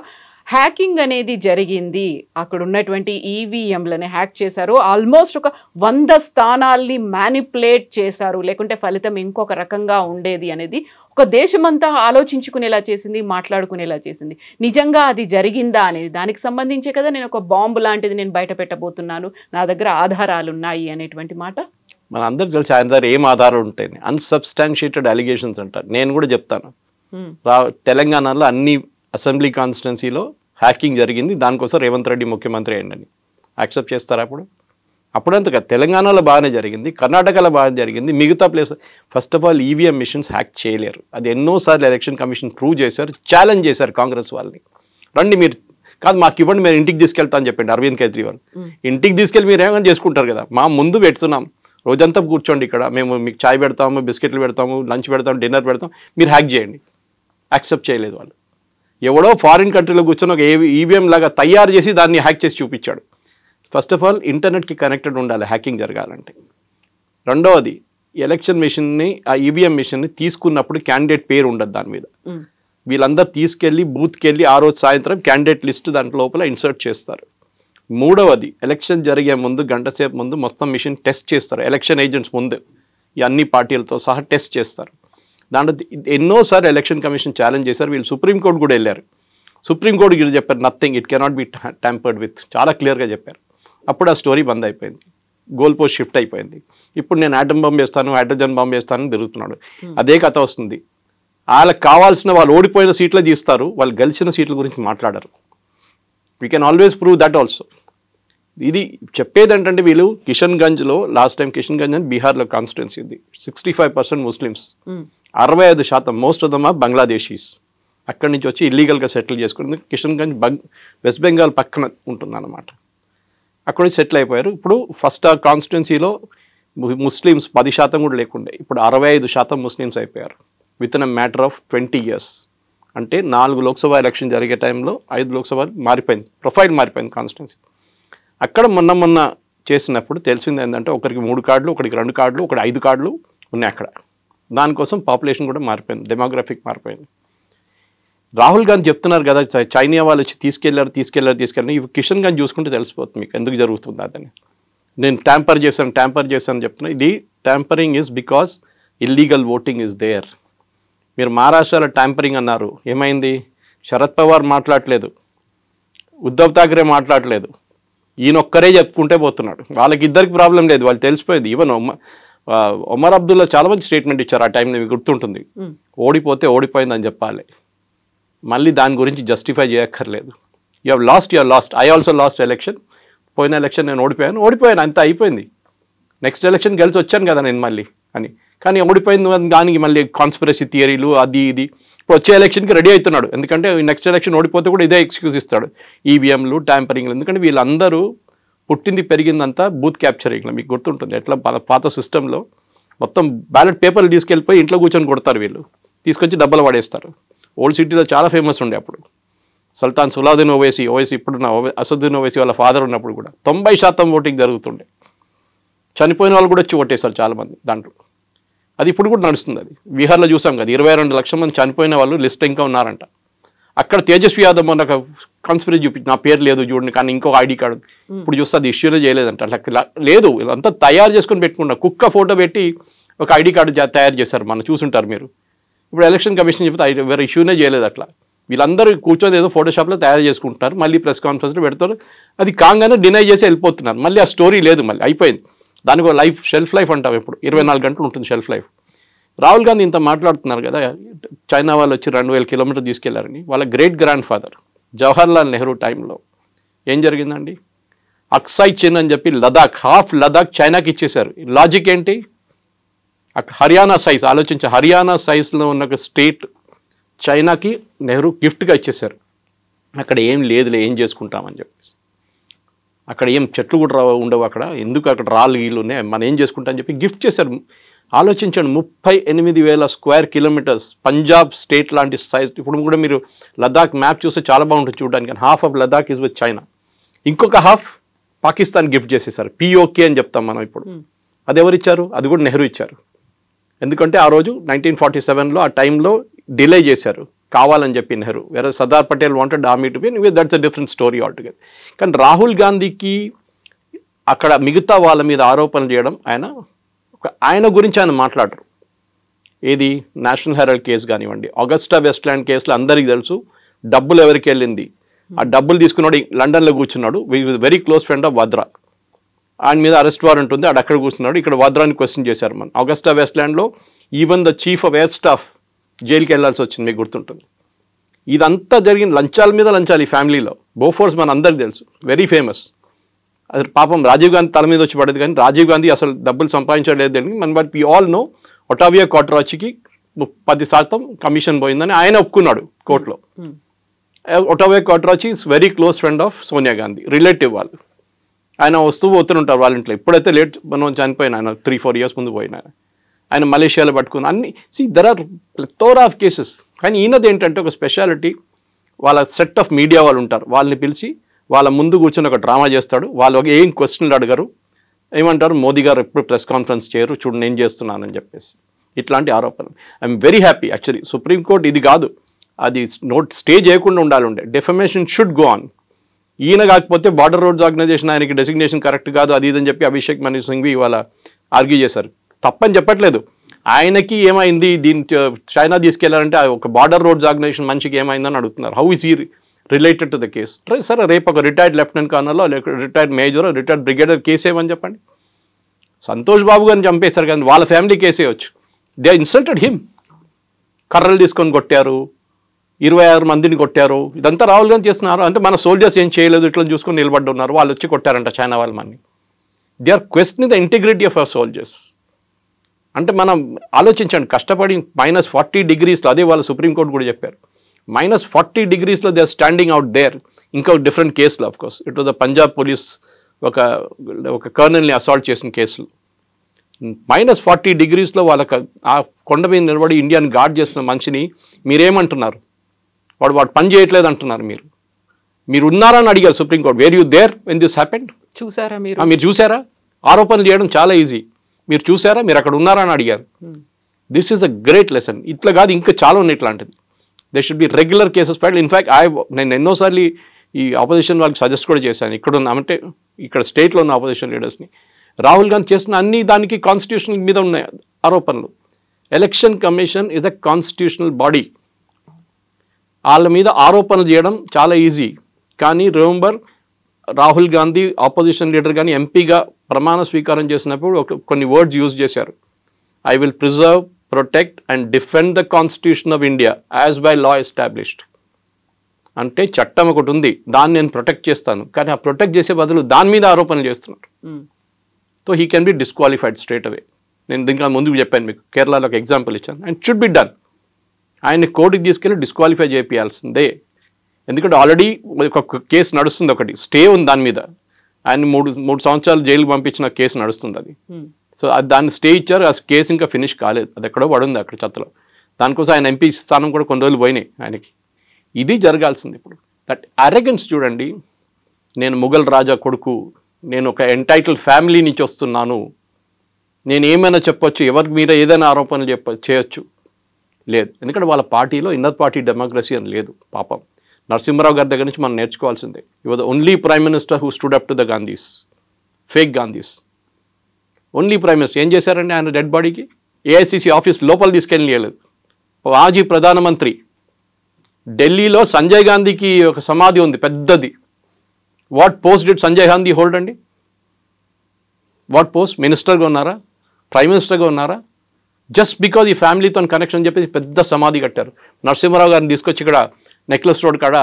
హ్యాకింగ్ అనేది జరిగింది. అక్కడ ఉన్నటువంటి ఈవీఎంలని హ్యాక్ చేశారు, ఆల్మోస్ట్ ఒక 100 స్థానాల్ని మ్యానిపులేట్ చేశారు, లేకుంటే ఫలితం ఇంకొక రకంగా ఉండేది అనేది ఒక దేశమంతా ఆలోచించుకునేలా చేసింది, మాట్లాడుకునేలా చేసింది. నిజంగా అది జరిగిందా అనేది దానికి సంబంధించే కదా నేను ఒక బాంబు లాంటిది నేను బయట పెట్టబోతున్నాను, నా దగ్గర ఆధారాలు ఉన్నాయి అనేటువంటి మాట. మన అందరూ తెలిసి ఆయన దగ్గర ఏం ఆధారాలు ఉంటాయి, అన్సబ్స్టాన్షియేటెడ్ అలిగేషన్స్ అంటారు. నేను కూడా చెప్తాను, తెలంగాణలో అన్ని అసెంబ్లీ కాన్స్టిట్యున్సీలో హ్యాకింగ్ జరిగింది, దానికోసం రేవంత్ రెడ్డి ముఖ్యమంత్రి అయ్యండి. యాక్సెప్ట్ చేస్తారా? అప్పుడంతగా తెలంగాణలో బాగానే జరిగింది, కర్ణాటకలో బాగా జరిగింది, మిగతా place. First of all EVM machines hack చేయలేరు, అది ఎన్నోసార్లు ఎలక్షన్ కమిషన్ ప్రూవ్ చేశారు, ఛాలెంజ్ చేశారు కాంగ్రెస్ వాళ్ళని. రండి మీరు కాదు మాకు ఇవ్వండి, మీరు ఇంటికి తీసుకెళ్తా అని చెప్పండి అరవింద్ కేజ్రీవాల్. ఇంటికి తీసుకెళ్ళి మీరు ఏమైనా చేసుకుంటారు కదా, మా ముందు పెడుతున్నాం, రోజంతా కూర్చోండి ఇక్కడ, మేము మీకు చాయ్ పెడతాము, బిస్కెట్లు పెడతాము, లంచ్ పెడతాము, డిన్నర్ పెడతాం, మీరు హ్యాక్ చేయండి. యాక్సెప్ట్ చేయలేదు వాళ్ళు. ఎవడో ఫారిన్ కంట్రీలో కూర్చొని ఒక ఈవీఎం లాగా తయారు చేసి దాన్ని హ్యాక్ చేసి చూపించాడు. ఫస్ట్ ఆఫ్ ఆల్ ఇంటర్నెట్కి కనెక్టెడ్ ఉండాలి హ్యాకింగ్ జరగాలంటే. రెండవది ఎలక్షన్ మిషన్ని, ఆ ఈవీఎం మిషన్ని తీసుకున్నప్పుడు క్యాండిడేట్ పేరు ఉండదు దాని మీద. వీళ్ళందరూ తీసుకెళ్ళి బూత్కి వెళ్ళి ఆ రోజు సాయంత్రం క్యాండిడేట్ లిస్ట్ దాంట్లో లోపల ఇన్సర్ట్ చేస్తారు. మూడవది ఎలక్షన్ జరిగే ముందు గంట సేపు ముందు మొత్తం మిషన్ టెస్ట్ చేస్తారు, ఎలక్షన్ ఏజెంట్స్ ముందు ఈ అన్ని పార్టీలతో సహా టెస్ట్ చేస్తారు. దాంట్లో ఎన్నోసార్లు ఎలక్షన్ కమిషన్ ఛాలెంజ్ చేశారు, వీళ్ళు సుప్రీంకోర్టు కూడా వెళ్ళారు. సుప్రీంకోర్టు కూడా చెప్పారు nothing, it cannot be tampered with, చాలా క్లియర్గా చెప్పారు. అప్పుడు ఆ స్టోరీ బంద్ అయిపోయింది, గోల్ పోస్ట్ షిఫ్ట్ అయిపోయింది. ఇప్పుడు నేను ఆటం బాంబు వేస్తాను, హైడ్రోజన్ బాంబు వేస్తానని తిరుగుతున్నాడు. అదే కథ వస్తుంది. వాళ్ళకి కావాల్సిన వాళ్ళు ఓడిపోయిన సీట్లే తీస్తారు, వాళ్ళు గెలిచిన సీట్ల గురించి మాట్లాడరు. We can always prove that also. ఇది చెప్పేది ఏంటంటే వీళ్ళు కిషన్గంజ్లో లాస్ట్ టైం, కిషన్గంజ్ అని బీహార్లో కాన్స్టిట్యున్సీ ఉంది, 65% Muslims, 65% most of them are Bangladeshis. అక్కడి నుంచి వచ్చి ఇల్లీగల్గా సెటిల్ చేసుకుంటుంది. కిషన్గంజ్ వెస్ట్ బెంగాల్ పక్కన ఉంటుందన్నమాట. అక్కడ సెటిల్ అయిపోయారు. ఇప్పుడు ఫస్ట్ ఆ కాన్స్టిట్యున్సీలో ముస్లిమ్స్ 10% కూడా లేకుండే, ఇప్పుడు 65% ముస్లిమ్స్ అయిపోయారు with in a matter of 20 years. అంటే 4 లోక్సభ ఎలక్షన్ జరిగే టైంలో 5 లోక్సభ మారిపోయింది, ప్రొఫైల్ మారిపోయింది కాన్స్టిట్యున్సీ. అక్కడ మొన్న చేసినప్పుడు తెలిసింది ఏంటంటే ఒకరికి 3 కార్డులు, ఒకరికి 2 కార్డులు, ఒకటి 5 కార్డులు ఉన్నాయి అక్కడ. దానికోసం పాపులేషన్ కూడా మారిపోయింది, డెమోగ్రఫిక్ మారిపోయింది. రాహుల్ గాంధీ చెప్తున్నారు కదా చైనా వాళ్ళు వచ్చి తీసుకెళ్లారు. ఇవి కిషన్ గాంధీ చూసుకుంటే తెలిసిపోతుంది మీకు ఎందుకు జరుగుతుంది అదని. నేను ట్యాంపర్ చేశాను చెప్తున్నా. ఇది tampering is because illegal voting is there. మీరు మహారాష్ట్రలో ట్యాంపరింగ్ అన్నారు, ఏమైంది? శరద్ పవార్ మాట్లాడలేదు, ఉద్ధవ్ ఠాక్రే మాట్లాడలేదు, ఈయనొక్కరే చెప్పుకుంటే పోతున్నాడు. వాళ్ళకి ఇద్దరికి ప్రాబ్లం లేదు, వాళ్ళు తెలిసిపోయింది. ఈవెన్ ఒమర్ అబ్దుల్లా చాలా మంచి స్టేట్మెంట్ ఇచ్చారు ఆ టైంలో, మీకు గుర్తుంటుంది. ఓడిపోతే ఓడిపోయిందని చెప్పాలి, మళ్ళీ దాని గురించి జస్టిఫై చేయక్కర్లేదు. You have lost, I also last election. పోయిన ఎలక్షన్ నేను ఓడిపోయాను అంత అయిపోయింది. నెక్స్ట్ ఎలక్షన్ గెలిచి వచ్చాను కదా నేను మళ్ళీ అని. కానీ ఓడిపోయింది దానికి మళ్ళీ కాన్స్పిరసీ థియరీలు అది ఇది. ఇప్పుడు వచ్చే ఎలక్షన్కి రెడీ అవుతున్నాడు, ఎందుకంటే నెక్స్ట్ ఎలక్షన్ ఓడిపోతే కూడా ఇదే ఎక్స్క్యూజ్ ఇస్తాడు, ఈవీఎంలు ట్యాంపరింగ్లు. ఎందుకంటే వీళ్ళందరూ పుట్టింది పెరిగిందంతా బూత్ క్యాప్చరింగ్లో. మీకు గుర్తుంటుంది ఎట్లా పాత సిస్టంలో మొత్తం బ్యాలెట్ పేపర్లు తీసుకెళ్ళిపోయి ఇంట్లో కూర్చొని కొడతారు వీళ్ళు, తీసుకొచ్చి డబ్బులు పడేస్తారు. ఓల్డ్ సిటీలో చాలా ఫేమస్ ఉండే అప్పుడు. సుల్తాన్ సులావుద్దీన్ ఓవైసీ ఇప్పుడున్న అసదుద్దీన్ ఓవైసీ వాళ్ళ ఫాదర్ ఉన్నప్పుడు కూడా 90% ఓటింగ్ జరుగుతుండే. చనిపోయిన వాళ్ళు కూడా వచ్చి ఓటేశారు చాలామంది దాంట్లో. అది ఇప్పుడు కూడా నడుస్తుంది. అది బీహార్లో చూసాం కదా, 22 లక్షల మంది చనిపోయిన వాళ్ళు లిస్ట్ ఇంకా ఉన్నారంట. అక్కడ తేజస్వి యాదవ్ మొన్న ఒక కాన్స్పిరసీ చూపించి నా పేరు లేదు చూడండి, కానీ ఇంకో ఐడి కార్డు ఇప్పుడు చూస్తే అది ఇష్యూనే చేయలేదంట. అట్లా లేదు, అంతా తయారు చేసుకొని పెట్టుకున్నా. కుక్క ఫోటో పెట్టి ఒక ఐడి కార్డు తయారు చేశారు, మనం చూసుంటారు మీరు. ఇప్పుడు ఎలక్షన్ కమిషన్ చెప్తే వేరే ఇష్యూనే చేయలేదు. అట్లా వీళ్ళందరూ కూర్చొని ఏదో ఫోటోషాప్లో తయారు చేసుకుంటున్నారు, మళ్ళీ ప్రెస్ కాన్ఫరెన్స్లో పెడతారు. అది కాగానే డినై చేసి వెళ్ళిపోతున్నారు. మళ్ళీ ఆ స్టోరీ లేదు, మళ్ళీ అయిపోయింది. దానికి షెల్ఫ్ లైఫ్ అంటాం. ఇప్పుడు 24 గంటలు ఉంటుంది షెల్ఫ్ లైఫ్. రాహుల్ గాంధీ ఇంత మాట్లాడుతున్నారు కదా, చైనా వాళ్ళు వచ్చి 2000 కిలోమీటర్లు తీసుకెళ్లారని. వాళ్ళ great grand father Jawaharlal Nehru టైంలో ఏం జరిగిందండి? అక్సాయ్ చిన్ అని చెప్పి హాఫ్ లదాఖ్ చైనాకి ఇచ్చేశారు. లాజిక్ ఏంటి? అక్కడ హర్యానా సైజ్ ఆలోచించి, హర్యానా సైజ్లో ఉన్న ఒక స్టేట్ చైనాకి నెహ్రూ గిఫ్ట్గా ఇచ్చేశారు. అక్కడ ఏం లేదులే, ఏం చేసుకుంటామని చెప్పేసి. అక్కడ ఏం చెట్లు కూడా ఉండవు, అక్కడ ఎందుకు అక్కడ రాళ్ళు గీళ్ళు ఉన్నాయి, మనం ఏం చేసుకుంటామని చెప్పి గిఫ్ట్ చేశారు. ఆలోచించండి, 38,000 స్క్వేర్ కిలోమీటర్స్ పంజాబ్ స్టేట్ లాంటి సైజ్. ఇప్పుడు కూడా మీరు లదాఖ్ మ్యాప్ చూస్తే చాలా బాగుంటుంది చూడడానికి. Half of Ladakh is with China, ఇంకొక హాఫ్ పాకిస్తాన్ గిఫ్ట్ చేసేసారు. పిఓకే అని చెప్తాం మనం ఇప్పుడు. అది ఎవరు ఇచ్చారు? అది కూడా నెహ్రూ ఇచ్చారు. ఎందుకంటే ఆ రోజు 1947లో ఆ టైంలో డిలే చేశారు కావాలని చెప్పి నెహ్రూ. వేరే Sardar Patel wanted army to be, that's a different story altogether. కానీ రాహుల్ గాంధీకి అక్కడ మిగతా వాళ్ళ మీద ఆరోపణలు చేయడం, ఆయన గురించి ఆయన మాట్లాడరు. ఏది నేషనల్ హెరాల్డ్ కేసు కానివ్వండి, ఆగస్టా వెస్ట్ల్యాండ్ కేసులో అందరికీ తెలుసు డబ్బులు ఎవరికి వెళ్ళింది. ఆ డబ్బులు తీసుకున్నాడు లండన్లో కూర్చున్నాడు, వెరీ క్లోజ్ ఫ్రెండ్ ఆఫ్ వద్రా. ఆయన మీద అరెస్ట్ వారెంట్ ఉంది, ఆడు అక్కడ కూర్చున్నాడు. ఇక్కడ వద్రాని క్వశ్చన్ చేశారు మనం. ఆగస్టా వెస్ట్ల్యాండ్లో even the chief of air staff జైలుకి వెళ్ళాల్సి వచ్చింది, మీకు గుర్తుంటుంది. ఇదంతా జరిగిన లంచాల మీద లంచాలు ఈ ఫ్యామిలీలో. బోఫోర్స్ మన అందరికి తెలుసు, వెరీ ఫేమస్. అది పాపం రాజీవ్ గాంధీ తల మీద వచ్చి పడేది, కానీ రాజీవ్ గాంధీ అసలు డబ్బులు సంపాదించలేదు. But we all know Ottavio కాట్రాచికి 10% కమిషన్ పోయిందని ఆయన ఒప్పుకున్నాడు కోర్టులో. Ottavio Quattrocchi is very close friend of Sonia Gandhi, relative వాళ్ళు. ఆయన వస్తూ పోతుంటారు వాళ్ళ ఇంట్లో. ఇప్పుడైతే లేట్ మనం చనిపోయిన ఆయన 3-4 years ముందు పోయిన ఆయన మలేషియాలో పట్టుకుని అన్ని. There are plethora of cases. కానీ ఈయనది ఏంటంటే ఒక స్పెషాలిటీ, వాళ్ళ సెట్ ఆఫ్ మీడియా వాళ్ళు ఉంటారు, వాళ్ళని పిలిచి వాళ్ళ ముందు కూర్చొని ఒక డ్రామా చేస్తాడు. వాళ్ళు ఏం క్వశ్చన్లు అడగరు, ఏమంటారు మోదీ గారు ఎప్పుడు ప్రెస్ కాన్ఫరెన్స్ చేయరు, చూడు నేను చేస్తున్నానని చెప్పేసి. ఇట్లాంటి ఆరోపణలు. I'm very happy actually. Supreme court ఇది కాదు, అది స్టే చేయకుండా ఉండాలి. Defamation should go on. ఈయన కాకపోతే బార్డర్ రోడ్స్ ఆర్గనైజేషన్ ఆయనకి డెసిగ్నేషన్ కరెక్ట్ కాదు అది ఇదని చెప్పి అభిషేక్ మను సింఘ్వి ఇవాళ ఆర్గ్యూ చేశారు. తప్పని చెప్పట్లేదు, ఆయనకి ఏమైంది దీన్ని చైనా తీసుకెళ్లారంటే ఒక బార్డర్ రోడ్స్ ఆర్గనైజేషన్ మనిషికి ఏమైందని అడుగుతున్నారు. How is he related to the case? సరే రేపు ఒక రిటైర్డ్ లెఫ్టినెంట్ కర్నల్లో retired major retired brigadier case ఏమని చెప్పండి. సంతోష్ బాబు గారిని చంపేశారు కానీ వాళ్ళ ఫ్యామిలీ కేసే వచ్చు. They insulted him. కర్రలు తీసుకొని కొట్టారు, 26 మందిని కొట్టారు. ఇదంతా రాహుల్ గాంధీ చేస్తున్నారు. అంటే మన సోల్జర్స్ ఏం చేయలేదు, ఇట్లా చూసుకొని నిలబడి ఉన్నారు. వాళ్ళు వచ్చి కొట్టారంట చైనా వాళ్ళ మన్ని. They are questioning the integrity of our soldiers. అంటే మనం ఆలోచించండి, కష్టపడి -40 degreesలో, అదే వాళ్ళు సుప్రీంకోర్టు కూడా చెప్పారు, -40 degreesలో they are standing out there. ఇంకా డిఫరెంట్ కేసులు of course. It was the Punjab police ఒక కర్నల్ని అసాల్ట్ చేసిన కేసులు. -40 degreesలో వాళ్ళకి ఆ కొండ మీద నిలబడి ఇండియాని గార్డ్ చేసిన మనిషిని మీరేమంటున్నారు? వాడు పని చేయట్లేదు అంటున్నారు. మీరు ఉన్నారని అడిగారు Supreme Court. Where you there when this happened? చూసారా మీరు చూసారా? ఆరోపణలు చేయడం చాలా ఈజీ. మీరు చూసారా? మీరు అక్కడ ఉన్నారా అని అడిగారు. This is a great lesson. ఇట్లా కాదు, ఇంకా చాలా ఉన్నాయి ఇట్లాంటిది. They should be regular cases filed. In fact నేను ఎన్నోసార్లు ఈ ఆపోజిషన్ వాళ్ళకి సజెస్ట్ కూడా చేశాను. ఇక్కడ స్టేట్లో ఉన్న ఆపోజిషన్ లీడర్స్ని. రాహుల్ గాంధీ చేసిన అన్ని దానికి కాన్స్టిట్యూషన్ మీద ఉన్నాయి ఆరోపణలు. Election commission is a constitutional body. వాళ్ళ మీద ఆరోపణలు చేయడం చాలా ఈజీ. కానీ remember, Rahul Gandhi opposition leader కానీ ఎంపీగా ప్రమాణ స్వీకారం చేసినప్పుడు కొన్ని వర్డ్స్ యూజ్ చేశారు. I will preserve, protect and defend the constitution of India as by law established. అంటే చట్టం ఒకటి ఉంది, దాన్ని నేను ప్రొటెక్ట్ చేస్తాను. కానీ ఆ ప్రొటెక్ట్ చేసే బదులు దాని మీద ఆరోపణలు చేస్తున్నారు. So he can be disqualified straight away. నేను దీనికి ముందుకు చెప్పాను మీకు, కేరళలో ఒక ఎగ్జాంపుల్ ఇచ్చాను. And should be done. ఆయన్ని కోర్టుకి తీసుకెళ్ళి డిస్క్వాలిఫై చేయాల్సిందే. ఎందుకంటే ఆల్రెడీ ఒక కేసు నడుస్తుంది, ఒకటి స్టే ఉంది దాని మీద. ఆయన మూడు సంవత్సరాలు జైలుకి పంపించిన కేసు నడుస్తుంది అది. సో దాన్ని స్టే ఇచ్చారు. ఆ కేసు ఇంకా ఫినిష్ కాలేదు, అది ఎక్కడో పడుంది అక్కడ చెత్తలో. దానికోసం ఆయన ఎంపీ స్థానం కూడా కొన్ని రోజులు పోయినాయి ఆయనకి. ఇది జరగాల్సింది ఇప్పుడు. దట్ అరెగెన్స్ చూడండి. నేను ముఘల్ రాజా కొడుకు, నేను ఒక ఎంటైటిల్ ఫ్యామిలీ నుంచి వస్తున్నాను, నేను ఏమైనా చెప్పొచ్చు, ఎవరికి మీద ఏదైనా ఆరోపణలు చేయొచ్చు. లేదు, ఎందుకంటే వాళ్ళ పార్టీలో ఇన్నర్ పార్టీ డెమోక్రసీ అని లేదు. పాపం నరసింహరావు గారి దగ్గర నుంచి మనం నేర్చుకోవాల్సిందే. You was the only prime minister who stood up to the Gandhis, fake Gandhis. Only prime minister. ఏం చేశారండి ఆయన డెడ్ బాడీకి? ఏఐసిసి ఆఫీస్ లోపల తీసుకెళ్ళలేదు. మాజీ ప్రధానమంత్రి. ఢిల్లీలో సంజయ్ గాంధీకి ఒక సమాధి ఉంది పెద్దది. What post did Sanjay Gandhi hold అండి? What post? మినిస్టర్గా ఉన్నారా? ప్రైమ్ మినిస్టర్గా ఉన్నారా? జస్ట్ బికాజ్ ఈ ఫ్యామిలీతో కనెక్షన్ చెప్పేసి పెద్ద సమాధి కట్టారు. నరసింహరావు గారిని తీసుకొచ్చి ఇక్కడ నెక్లెస్ రోడ్ కాడ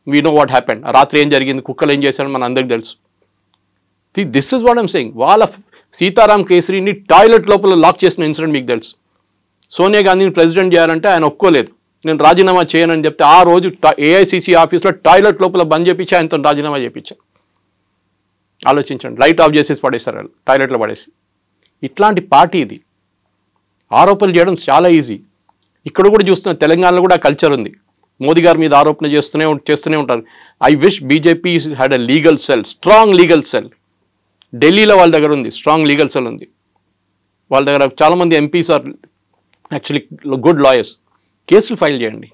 వీ నో వాట్ హ్యాపెండ్, రాత్రి ఏం జరిగింది, కుక్కలు ఏం చేశారని మన అందరికి తెలుసు. This is what I'm saying. వాళ్ళ సీతారాం కేసరిని టాయిలెట్ లోపల లాక్ చేసిన ఇన్సిడెంట్ మీకు తెలుసు. సోనియా గాంధీని ప్రెసిడెంట్ చేయాలంటే ఆయన ఒప్పుకోలేదు. నేను రాజీనామా చేయనని చెప్తే ఆ రోజు ఏఐసిసి ఆఫీస్లో టాయిలెట్ లోపల బంద్ చేయించి ఆయనతో రాజీనామా చేయించాను. ఆలోచించండి. లైట్ ఆఫ్ చేసేసి పడేస్తారు వాళ్ళు, టాయిలెట్లో పడేసి. ఇట్లాంటి పార్టీ ఇది. ఆరోపణలు చేయడం చాలా ఈజీ. ఇక్కడ కూడా చూస్తున్న తెలంగాణలో కూడా కల్చర్ ఉంది. మోదీ గారి మీద ఆరోపణ చేస్తూనే ఉంటారు. I wish BJP had a legal cell, strong legal cell. ఢిల్లీలో వాళ్ళ దగ్గర ఉంది, స్ట్రాంగ్ లీగల్ సెల్ ఉంది వాళ్ళ దగ్గర. చాలామంది MPs are actually good lawyers. కేసులు ఫైల్ చేయండి.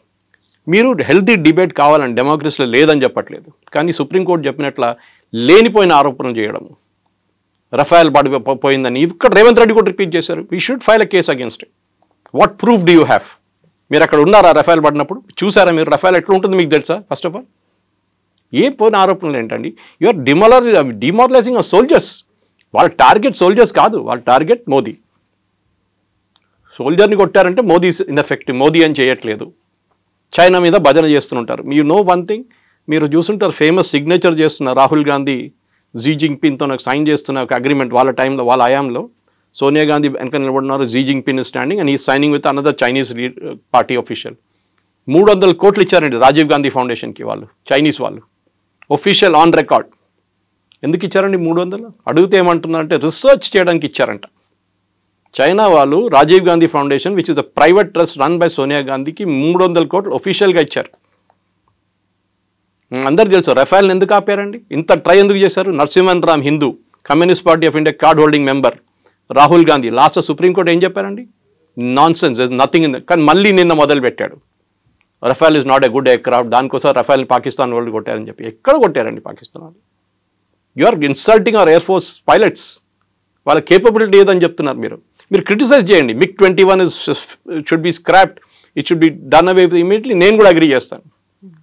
మీరు హెల్తీ డిబేట్ కావాలని డెమోక్రసీలో లేదని చెప్పట్లేదు. కానీ సుప్రీంకోర్టు చెప్పినట్ల లేనిపోయిన ఆరోపణలు చేయడం, రఫాయల్ పడిపోయిందని ఇక్కడ రేవంత్ రెడ్డి కూడా రిపీట్ చేశారు. We should file a case against it. What proof do you have? మీరు అక్కడ ఉన్నారా రఫాయల్ పడినప్పుడు? చూసారా మీరు రఫాయల్ ఎట్లా ఉంటుంది మీకు తెలుసా? ఫస్ట్ ఆఫ్ ఆల్ ఏ పోయిన ఆరోపణలు ఏంటండి? యూఆర్ డిమారలైజింగ్ ఆ సోల్జర్స్. వాళ్ళ టార్గెట్ సోల్జర్స్ కాదు, వాళ్ళ టార్గెట్ మోదీ. సోల్జర్ని కొట్టారంటే మోదీ ఇన్ఎఫెక్టివ్, మోదీ అని చేయట్లేదు. చైనా మీద భజన చేస్తుంటారు. మీరు నో వన్ థింగ్, మీరు చూస్తుంటారు ఫేమస్ సిగ్నేచర్ చేస్తున్న రాహుల్ గాంధీ జీ జింగ్పిన్తో నాకు సైన్ చేస్తున్న ఒక అగ్రిమెంట్ వాళ్ళ టైంలో, వాళ్ళ హయాంలో. సోనియా గాంధీ వెనక నిలబడినారు, జీ జింగ్పిన్ స్టాండింగ్ అండ్ ఈ signing with another Chinese party official. 300 కోట్లు ఇచ్చారండి రాజీవ్ గాంధీ ఫౌండేషన్కి వాళ్ళు, చైనీస్ వాళ్ళు. Official on record. ఎందుకు ఇచ్చారండి 300? అడిగితే ఏమంటున్నారంటే రీసెర్చ్ చేయడానికి ఇచ్చారంట. చైనా వాళ్ళు Rajiv Gandhi Foundation which is the private trust run by Sonia గాంధీకి 300 కోట్లు ఒఫీషియల్గా ఇచ్చారు. అందరికి తెలుసు రఫాయల్ని ఎందుకు ఆపారండి, ఇంత ట్రై ఎందుకు చేశారు? Narasimhan Ram Hindu, communist party of India card holding member Rahul Gandhi. Last supreme court ఏం చెప్పారండి? Non sense, nothing in. కానీ మళ్ళీ నిన్న మొదలు పెట్టాడు, రఫాల్ is not a good air craft, దానికోసం రఫాల్ పాకిస్తాన్ వాళ్ళు కొట్టారని చెప్పి. ఎక్కడ కొట్టారండి పాకిస్తాన్ వాళ్ళు? You are insulting our air force pilots. వాళ్ళ కేపబిలిటీ ఏదని చెప్తున్నారు మీరు. మీరు క్రిటిసైజ్ చేయండి. MiG-21 should be scrapped, it should be done away immediately. నేను కూడా అగ్రీ చేస్తాను.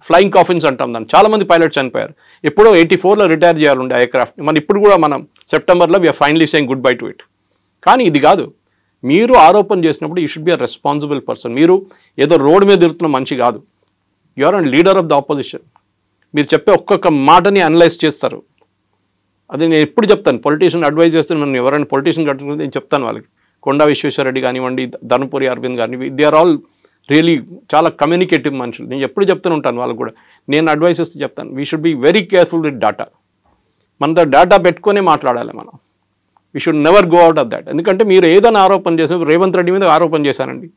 ఫ్లయింగ్ కాఫిన్స్ అంటాం దాన్ని. చాలామంది పైలట్స్ చనిపోయారు. ఎప్పుడో 84లో రిటైర్ చేయాలండి ఎయిర్క్రాఫ్ట్. మన ఇప్పుడు కూడా మనం సెప్టెంబర్లో we're finally saying goodbye to it. కానీ ఇది కాదు. మీరు ఆరోపణ చేసినప్పుడు you should be a responsible person. మీరు ఏదో రోడ్డు మీద తిరుగుతున్న మనిషి కాదు. You are and leader of the opposition. మీరు చెప్పే ఒక్కొక్క మాటని అనలైజ్ చేస్తారు. అది నేను ఎప్పుడు చెప్తాను, పొలిటీషియన్ అడ్వైజ్ చేస్తే నన్ను ఎవరైనా పొలిటీషియన్ కట్టుకుంటే నేను చెప్తాను వాళ్ళకి. కొండా విశ్వేశ్వరరెడ్డి కానివ్వండి, ధర్మపురి అరవింద్ కానివ్వండి, దే ఆర్ ఆల్ రియలీ చాలా కమ్యూనికేటివ్ మనుషులు. నేను ఎప్పుడు చెప్తూనే ఉంటాను వాళ్ళకు కూడా. నేను అడ్వైస్ ఇస్తే చెప్తాను, we should be very careful with data. మన డేటా పెట్టుకునే మాట్లాడాలి మనం. We should never go out of that. ఎందుకంటే మీరు ఏదైనా ఆరోపణ చేసినప్పుడు రేవంత్ రెడ్డి మీద ఆరోపణ చేశానండి,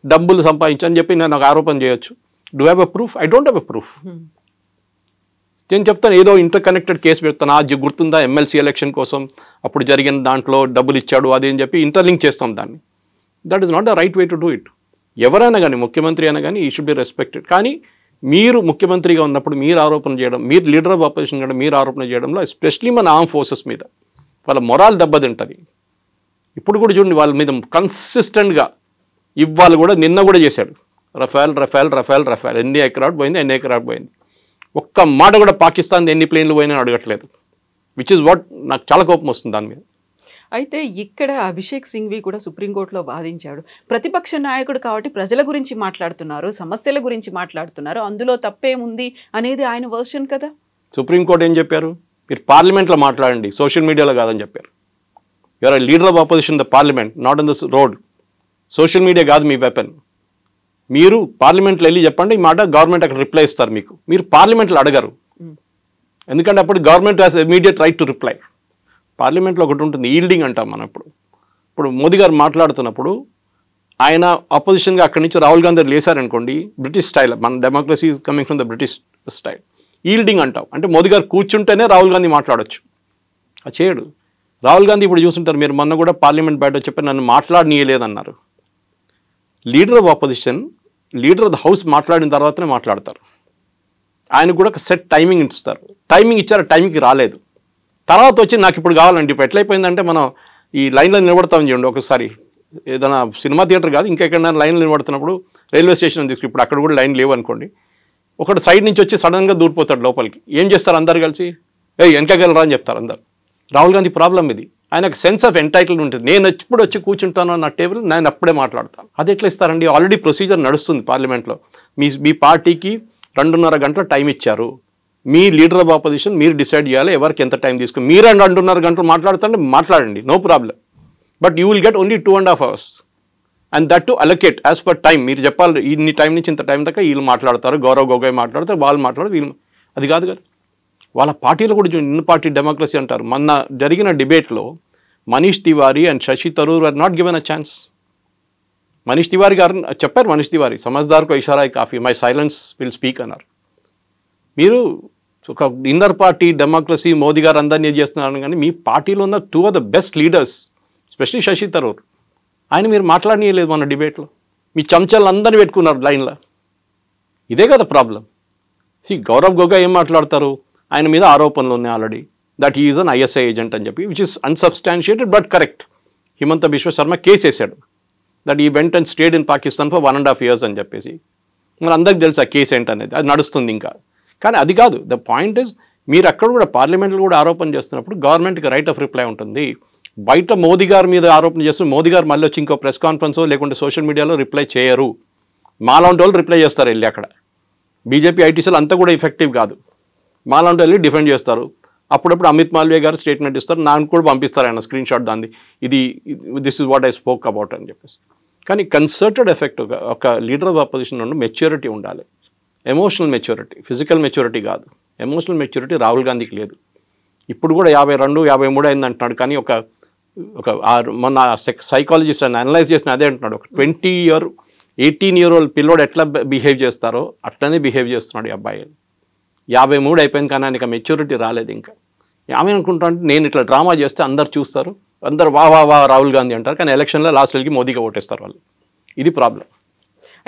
డబ్బులు సంపాదించని చెప్పి నేను నాకు ఆరోపణ చేయొచ్చు. Do have a proof? I don't have a proof. నేను చెప్తాను ఏదో ఇంటర్ కనెక్టెడ్ కేసు పెడతాను, అది గుర్తుందా ఎమ్మెల్సీ ఎలక్షన్ కోసం అప్పుడు జరిగిన దాంట్లో డబ్బులు ఇచ్చాడు అది అని చెప్పి ఇంటర్లింక్ చేస్తాం దాన్ని. That is not the right way to do it. ఎవరైనా కానీ ముఖ్యమంత్రి అయినా కానీ ఈ షుడ్ బి రెస్పెక్టెడ్. కానీ మీరు ముఖ్యమంత్రిగా ఉన్నప్పుడు మీరు ఆరోపణ చేయడం, మీరు లీడర్ ఆఫ్ ఆపోజిషన్ కూడా మీరు ఆరోపణ చేయడంలో ఎస్పెషలీ మన ఆర్మ్ ఫోర్సెస్ మీద వాళ్ళ మొరాల్ దెబ్బతింటుంది. ఇప్పుడు కూడా చూడండి వాళ్ళ మీద కన్సిస్టెంట్గా ఇవాళ కూడా నిన్న కూడా చేశాడు రఫేల్ రఫేల్ రఫేల్ రఫేల్. ఎన్ని ఎకరాట్ పోయింది, ఎన్ని ఎకరాట్ పోయింది, ఒక్క మాట కూడా పాకిస్తాన్ ఎన్ని ప్లేన్లు పోయినా అడగట్లేదు. విచ్ ఇస్ వాట్ నాకు చాలా కోపం వస్తుంది దాని మీద. అయితే ఇక్కడ అభిషేక్ సింఘ్వి కూడా సుప్రీంకోర్టులో వాదించాడు. ప్రతిపక్ష నాయకుడు కాబట్టి ప్రజల గురించి మాట్లాడుతున్నారు, సమస్యల గురించి మాట్లాడుతున్నారు, అందులో తప్పేముంది అనేది ఆయన వర్షన్ కదా. సుప్రీంకోర్టు ఏం చెప్పారు? మీరు పార్లమెంట్లో మాట్లాడండి, సోషల్ మీడియాలో కాదని చెప్పారు. You're a leader of opposition the parliament, not in the road. Social media కాదు మీ వెపన్. మీరు పార్లమెంట్లో వెళ్ళి చెప్పండి ఈ మాట, గవర్నమెంట్ అక్కడ రిప్లై ఇస్తారు మీకు. మీరు పార్లమెంట్లో అడగరు, ఎందుకంటే అప్పుడు government has immediate right to reply. పార్లమెంట్లో ఒకటి ఉంటుంది ఈల్డింగ్ అంటాం మనం. ఇప్పుడు మోదీ గారు మాట్లాడుతున్నప్పుడు ఆయన అపోజిషన్గా అక్కడి నుంచి రాహుల్ గాంధీ లేసారనుకోండి, బ్రిటిష్ స్టైల్, మన democracy coming from the British style, yielding అంటాం. అంటే మోదీ గారు కూర్చుంటేనే రాహుల్ గాంధీ మాట్లాడచ్చు, అది చేయడు. రాహుల్ గాంధీ ఇప్పుడు చూస్తుంటారు, మీరు మొన్న కూడా పార్లమెంట్ బయట చెప్పి నన్ను మాట్లాడనీయలేదన్నారు. Leader of opposition, leader of the house మాట్లాడిన తర్వాతనే మాట్లాడతారు. ఆయనకు కూడా ఒక సెట్ టైమింగ్ ఇస్తారు. టైమింగ్ ఇచ్చారు, టైంకి రాలేదు. తర్వాత వచ్చి నాకు ఇప్పుడు కావాలండి. ఇప్పుడు ఎట్లయిపోయిందంటే మనం ఈ లైన్లో నిలబడతామని చూడండి, ఒకసారి ఏదైనా సినిమా థియేటర్ కాదు ఇంకెక్కడైనా లైన్లో నిలబడుతున్నప్పుడు రైల్వే స్టేషన్ తీసుకు, ఇప్పుడు అక్కడ కూడా లైన్ లేవు అనుకోండి, ఒకటి సైడ్ నుంచి వచ్చి సడన్గా దూరిపోతాడు లోపలికి. ఏం చేస్తారు అందరు కలిసి, వెనకగలరా అని చెప్తారు అందరు. రాహుల్ గాంధీ ప్రాబ్లం ఇది. ఆయనకు సెన్స్ ఆఫ్ ఎంటైటిల్మెంట్ ఉంటుంది. నేను ఎప్పుడు వచ్చి కూర్చుంటాను నా టేబుల్, నేను అప్పుడే మాట్లాడతాను. అది ఎట్లా ఇస్తారండి? ఆల్రెడీ ప్రొసీజర్ నడుస్తుంది పార్లమెంట్లో. మీ పార్టీకి 2.5 గంటల టైం ఇచ్చారు. మీ లీడర్ ఆఫ్ ఆపోజిషన్ మీరు డిసైడ్ చేయాలి ఎవరికి ఎంత టైం తీసుకుని. మీరు 2.5 గంటలు మాట్లాడుతుంటే మాట్లాడండి, no problem. But you will get only 2.5 hours and that to allocate as per time. మీరు చెప్పాలి ఇన్ని టైం నుంచి ఇంత టైం దాకా వీళ్ళు మాట్లాడతారు, గౌరవ్ గొగోయ్ మాట్లాడతారు, వాళ్ళు మాట్లాడతారు, వీళ్ళు. అది కాదు కదా వాళ్ళ పార్టీలో కూడా. ఇన్ పార్టీ డెమోక్రసీ అంటారు. మొన్న జరిగిన డిబేట్లో Manish Tewari and Shashi Tharoor are not given a chance. Manish Tewari గారు చెప్పారు, మనీష్ తివారీ సమజ్దార్కో ఇషారా కాఫీ, మై సైలెన్స్ విల్ స్పీక్ అన్నారు. మీరు ఒక ఇన్నర్ పార్టీ డెమోక్రసీ మోదీ గారు అందరినీ చేస్తున్నారు, కానీ మీ పార్టీలో ఉన్న 2 of the best leaders specially Shashi Tharoor, ఆయన మీరు మాట్లాడనీయలేదు మన డిబేట్లో. మీ చెంచాలను అందరినీ పెట్టుకున్నారు లైన్లో. ఇదే కదా ప్రాబ్లం. గౌరవ్ గొగోయ్ ఏం మాట్లాడతారు, ఆయన మీద ఆరోపణలు ఉన్నాయి already that he is an ISI agent అని చెప్పి, which is unsubstantiated but correct. Himanta Biswa Sarma case వేశాడు that he went and stayed in Pakistan for 1.5 years అని చెప్పేసి. మరి అందరికి తెలుసు ఆ కేసు ఏంటనేది, అది నడుస్తుంది ఇంకా. కానీ అది కాదు ద పాయింట్ ఇస్, మీరు అక్కడ కూడా పార్లమెంట్లో కూడా ఆరోపణ చేస్తున్నప్పుడు గవర్నమెంట్కి రైట్ ఆఫ్ రిప్లై ఉంటుంది. బయట మోదీ గారి మీద ఆరోపణ చేస్తున్న మోదీ గారు మళ్ళీ వచ్చి ఇంకో ప్రెస్ కాన్ఫరెన్సో లేకుంటే సోషల్ మీడియాలో రిప్లై చేయరు. మాలాంటి వాళ్ళు రిప్లై చేస్తారు వెళ్ళి. అక్కడ బీజేపీ ఐటీసీలు అంతా కూడా ఎఫెక్టివ్ కాదు. మాలాంటి వెళ్ళి డిఫెండ్ చేస్తారు. అప్పుడప్పుడు అమిత్ మాల్వియా గారు స్టేట్మెంట్ ఇస్తారు, నాకు కూడా పంపిస్తారు ఆయన స్క్రీన్ షాట్ దాన్ని, this is what I spoke about అని చెప్పేసి. కానీ కన్సర్టెడ్ ఎఫెక్ట్ ఒక లీడర్ ఆఫ్ అపోజిషన్ నుండి మెచ్యూరిటీ ఉండాలి. ఎమోషనల్ మెచ్యూరిటీ, ఫిజికల్ మెచ్యూరిటీ కాదు. ఎమోషనల్ మెచ్యూరిటీ రాహుల్ గాంధీకి లేదు. ఇప్పుడు కూడా 52, 53 అయింది అంటున్నాడు. కానీ మొన్న సైకాలజిస్ట్ అని అనలైజ్ చేసిన అదే అంటున్నాడు, ఒక 18-year-old పిల్లోడు ఎట్లా బిహేవ్ చేస్తారో అట్లనే బిహేవ్ చేస్తున్నాడు ఈ అబ్బాయి. 53 అయిపోయింది కానీ ఆయనకి మెచ్యూరిటీ రాలేదు ఇంకా. ఆమె అనుకుంటా అంటే నేను ఇట్లా డ్రామా చేస్తే అందరు చూస్తారు, అందరు వా రాహుల్ గాంధీ అంటారు, కానీ ఎలక్షన్లో లాస్ట్ వెళ్ళి మోదీగా ఓటేస్తారు వాళ్ళు. ఇది ప్రాబ్లం.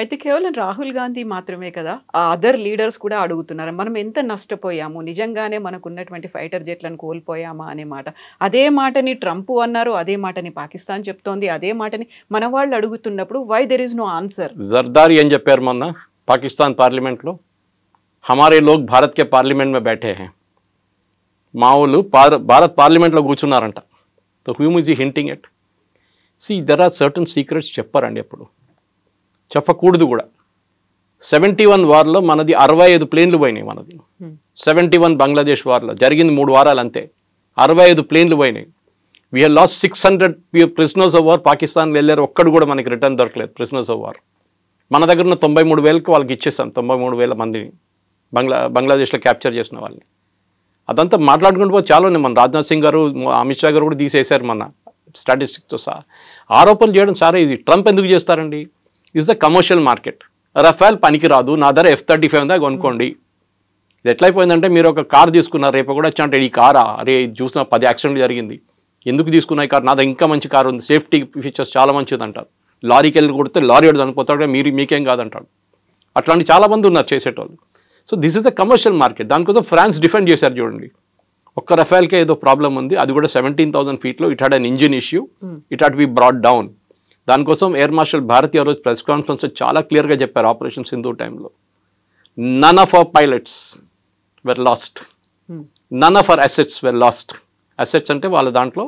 అయితే కేవలం రాహుల్ గాంధీ మాత్రమే కదా, ఆ అదర్ లీడర్స్ కూడా అడుగుతున్నారు, మనం ఎంత నష్టపోయాము, నిజంగానే మనకు ఉన్నటువంటి ఫైటర్ జెట్లను కోల్పోయామా అనే మాట. అదే మాటని ట్రంప్ అన్నారు, అదే మాటని పాకిస్తాన్ చెప్తోంది, అదే మాటని మన వాళ్ళు అడుగుతున్నప్పుడు why there is no answer. Zardari ఏం చెప్పారు మొన్న పాకిస్తాన్ పార్లమెంట్లో, హమారే లోగ్ భారత్ కే పార్లమెంట్ మే బైఠే హై. మా వాళ్ళు భారత్ పార్లమెంట్లో కూర్చున్నారంట. So Hume is hinting at. There are certain secrets చెప్పారండి, ఎప్పుడు చెప్పకూడదు కూడా. 71 వార్లో మనది 65 ప్లేన్లు పోయినాయి. మనది 71 బంగ్లాదేశ్ వార్లో జరిగింది 3 వారాలు అంతే, 65 ప్లేన్లు పోయినాయి. We have lost 600 prisoners of war. పాకిస్తాన్లో వెళ్ళారు, ఒక్కడు కూడా మనకి రిటర్న్ దొరకలేదు ప్రిజనర్స్ ఆఫ్ వార్. మన దగ్గర ఉన్న 93,000కి వాళ్ళకి ఇచ్చేస్తాం, 93,000 మందిని బంగ్లాదేశ్లో క్యాప్చర్ చేసిన వాళ్ళని. అదంతా మాట్లాడుకుంటూ పోతే చాలా ఉన్నాయి. మన రాజ్నాథ్ సింగ్ గారు, అమిత్ షా గారు కూడా తీసేశారు. మన స్టాటిస్టిక్స్తో సహా ఆరోపణలు చేయడం సరే ఇది ట్రంప్ ఎందుకు చేస్తారండి? Is the commercial market. Rafale పనికిరాదు, నా ధర F-35 ఉందా కొనుక్కోండి. ఇది ఎట్లయిపోయిందంటే మీరు ఒక కార్ తీసుకున్నారు, రేపు కూడా వచ్చి అంటే ఈ కారా, అరే చూసిన 10 యాక్సిడెంట్ జరిగింది, ఎందుకు తీసుకున్నా ఈ కార్, నాది ఇంకా మంచి కార్ ఉంది, సేఫ్టీ ఫీచర్స్ చాలా మంచిది అంటారు. లారీకి వెళ్ళి కొడితే లారీ వాడు చనిపోతాడు, మీకేం కాదంటాడు. అట్లాంటి చాలామంది ఉన్నారు చేసేటోళ్ళు. So this is the commercial market. దానికోసం ఫ్రాన్స్ డిఫెండ్ చేశారు చూడండి. ఒక్క రఫేల్కే ఏదో ప్రాబ్లం ఉంది, అది కూడా 17,000 ఫీట్లో. It had an engine issue, it had be brought down. దానికోసం ఎయిర్ మార్షల్ భారతి ఆ రోజు ప్రెస్ కాన్ఫరెన్స్ చాలా క్లియర్గా చెప్పారు ఆపరేషన్ సింధు టైంలో. None of our pilots were lost, none of our assets were lost. Assets అంటే వాళ్ళ దాంట్లో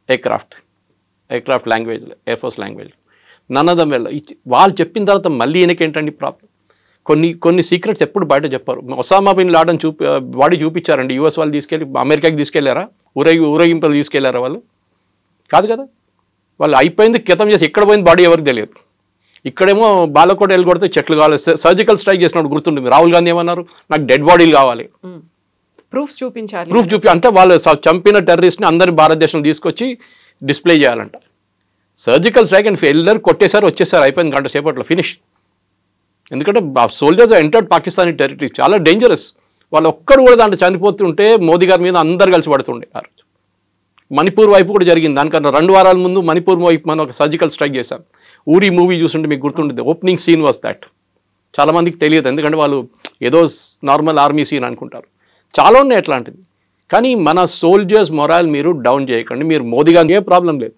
aircraft language, air force language, none of them well. వాళ్ళు చెప్పిన తర్వాత మళ్ళీ ఈయనకేంటండి ప్రాబ్లం? కొన్ని సీక్రెట్స్ ఎప్పుడు బయట చెప్పారు. ఒసామా బిన్ లాడన్ బాడీ చూపించారండి, యూఎస్ వాళ్ళు తీసుకెళ్ళి అమెరికాకి తీసుకెళ్లారా? ఊరేగింపులు తీసుకెళ్లారా వాళ్ళు? కాదు కదా. వాళ్ళు అయిపోయింది క్రితం చేసి ఎక్కడ పోయింది బాడీ ఎవరికి తెలియదు. ఇక్కడేమో బాలకోట వెళ్ళి చెట్లు కావాలి, సర్జికల్ స్ట్రైక్ చేసినప్పుడు గుర్తుంటుంది. రాహుల్ గాంధీ ఏమన్నారు, నాకు డెడ్ బాడీలు కావాలి, ప్రూఫ్ చూపించాలి. అంటే వాళ్ళు చంపిన టెర్రరిస్ట్ని అందరి భారతదేశంలో తీసుకొచ్చి డిస్ప్లే చేయాలంట. సర్జికల్ స్ట్రైక్ అండ్ ఎల్లరు కొట్టేశారు, వచ్చేసారు, అయిపోయింది గంట సేపట్లో ఫినిష్. ఎందుకంటే సోల్జర్స్ ఎంటర్డ్ పాకిస్తానీ టెరిటరీ, చాలా డేంజరస్. వాళ్ళు ఒక్కడు కూడా దాంట్లో చనిపోతుంటే మోదీ గారి మీద అందరు కలిసి పడుతుండే. ఆ రోజు మణిపూర్ వైపు కూడా జరిగింది. దానికన్నా 2 వారాల ముందు మణిపూర్ వైపు మనం ఒక సర్జికల్ స్ట్రైక్ చేశాం. ఊరి మూవీ చూస్తుంటే మీకు గుర్తుంటుంది, ఓపెనింగ్ సీన్ వాజ్ దాట్. చాలామందికి తెలియదు, ఎందుకంటే వాళ్ళు ఏదో నార్మల్ ఆర్మీ సీన్ అనుకుంటారు. చాలా ఉన్నాయి అట్లాంటిది. కానీ మన సోల్జర్స్ మొరాల్ మీరు డౌన్ చేయకండి. మీరు మోదీ గారికి ఏ ప్రాబ్లం లేదు,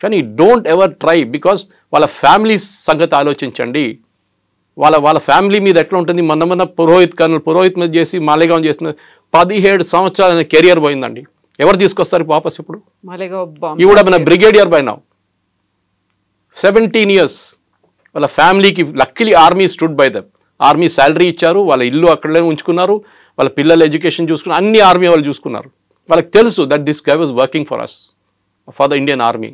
కానీ డోంట్ ఎవర్ ట్రై, బికాస్ వాళ్ళ ఫ్యామిలీ సంగతి ఆలోచించండి. వాళ్ళ ఫ్యామిలీ మీద ఎట్లా ఉంటుంది. మొన్న పురోహిత్ మీద చేసి మాలేగాం చేసిన 17 సంవత్సరాల కెరియర్ పోయిందండి. ఎవరు తీసుకొస్తారు వాపస్ ఇప్పుడు? ఈ కూడా మన బ్రిగేడియర్ బై నౌ 17 years. వాళ్ళ ఫ్యామిలీకి luckily army stood by them. Army salary ఇచ్చారు, వాళ్ళ ఇల్లు అక్కడే ఉంచుకున్నారు, వాళ్ళ పిల్లల ఎడ్యుకేషన్ చూసుకున్నారు, అన్ని ఆర్మీ వాళ్ళు చూసుకున్నారు. వాళ్ళకి తెలుసు that this guy was working for us, for the Indian army.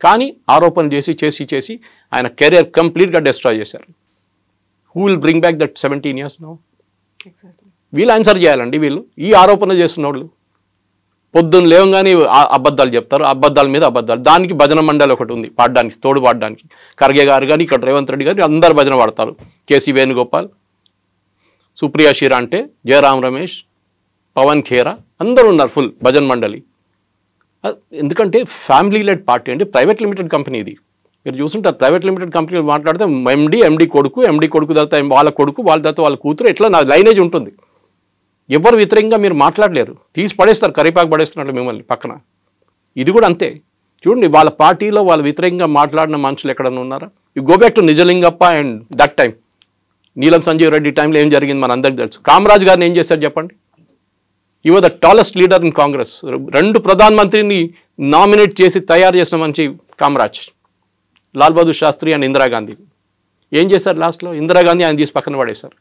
కానీ ఆరోపణలు చేసి ఆయన కెరియర్ కంప్లీట్గా డిస్ట్రాయ్ చేశారు. Who will bring back that 17 years now? వీళ్ళు ఆన్సర్ చేయాలండి. వీళ్ళు ఈ ఆరోపణ చేస్తున్న వాళ్ళు పొద్దున్న లేవగానే అబద్ధాలు చెప్తారు, అబద్ధాల మీద అబద్ధాలు. దానికి భజన మండలి ఒకటి ఉంది పాడడానికి, తోడు పాడడానికి. ఖర్గే గారు కానీ ఇక్కడ రేవంత్ రెడ్డి గారు అందరు భజన పాడతారు. కేసీ వేణుగోపాల్, సుప్రియా శ్రీరాంటే, జయరాం రమేష్, పవన్ ఖేరా అందరూ ఉన్నారు ఫుల్ భజన మండలి. ఎందుకంటే ఫ్యామిలీ లెడ్ పార్టీ అండి, ప్రైవేట్ లిమిటెడ్ కంపెనీ ఇది. మీరు చూస్తుంటారు ప్రైవేట్ లిమిటెడ్ కంపెనీలు మాట్లాడితే ఎండి కొడుకు తర్వాత వాళ్ళ కొడుకు, వాళ్ళ తర్వాత వాళ్ళ కూతురు, ఇట్లా నా లైనేజ్ ఉంటుంది. ఎవరు వ్యతిరేకంగా మీరు మాట్లాడలేరు, తీసి పడేస్తారు, కరిపాకు పడేస్తున్నట్లు మిమ్మల్ని పక్కన. ఇది కూడా అంతే. చూడండి వాళ్ళ పార్టీలో వాళ్ళ వ్యతిరేకంగా మాట్లాడిన మనుషులు ఎక్కడన్నా ఉన్నారా? You go back to Nijalingappa and that time, నీలం సంజీవ్ రెడ్డి టైంలో ఏం జరిగింది మన అందరికీ తెలుసు. కామరాజ్ గారిని ఏం చేశారు చెప్పండి? You are the tallest leader in Congress. 2 ప్రధానమంత్రిని నామినేట్ చేసి తయారు చేసిన మంచి కామరాజ్, లాల్ బహదూర్ శాస్త్రి అండ్ ఇందిరాగాంధీ. ఏం చేశారు లాస్ట్లో? ఇందిరాగాంధీ ఆయన తీసి పక్కన పడేశారు.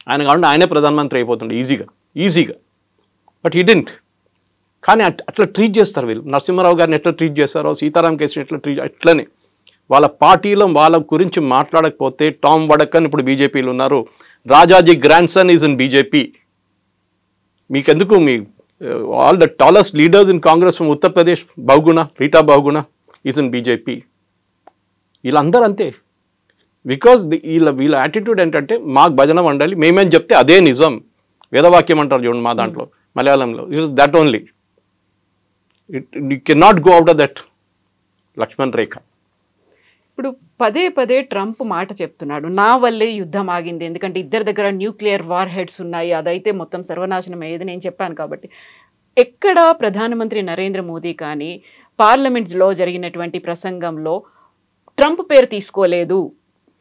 ఆయన కాకుండా ఆయనే ప్రధానమంత్రి అయిపోతుండే ఈజీగా. But he didn't. కానీ అట్లా ట్రీట్ చేస్తారు వీళ్ళు. నరసింహారావు గారిని ఎట్లా ట్రీట్ చేస్తారో, సీతారాం కేసుని ఎట్లా ట్రీట్, అట్లనే వాళ్ళ పార్టీలో వాళ్ళ గురించి మాట్లాడకపోతే టామ్ వడకన్ ఇప్పుడు బీజేపీలో ఉన్నారు, Rajaji grandson is in BJP. మీకెందుకు? మీ all the tallest leaders in Congress from Uttar Pradesh, Rita Bahuguna is in BJP. వీళ్ళందరూ అంతే. బికాజ్ వీళ్ళ యాటిట్యూడ్ ఏంటంటే మాకు భజన మండలి, మేమేం చెప్తే అదే నిజం. వేదవాక్యం అంటారు చూడండి మా దాంట్లో మలయాళంలో, it is that only. You can not go out of that Lakshman rekha. ఇప్పుడు పదే ట్రంప్ మాట చెప్తున్నాడు, నా వల్లే యుద్ధం ఆగింది, ఎందుకంటే ఇద్దరి దగ్గర న్యూక్లియర్ వార్ హెడ్స్ ఉన్నాయి, అదైతే మొత్తం సర్వనాశనం అయ్యేది నేను చెప్పాను కాబట్టి. ఎక్కడ ప్రధానమంత్రి నరేంద్ర మోదీ కానీ పార్లమెంట్లో జరిగినటువంటి ప్రసంగంలో ట్రంప్ పేరు తీసుకోలేదు,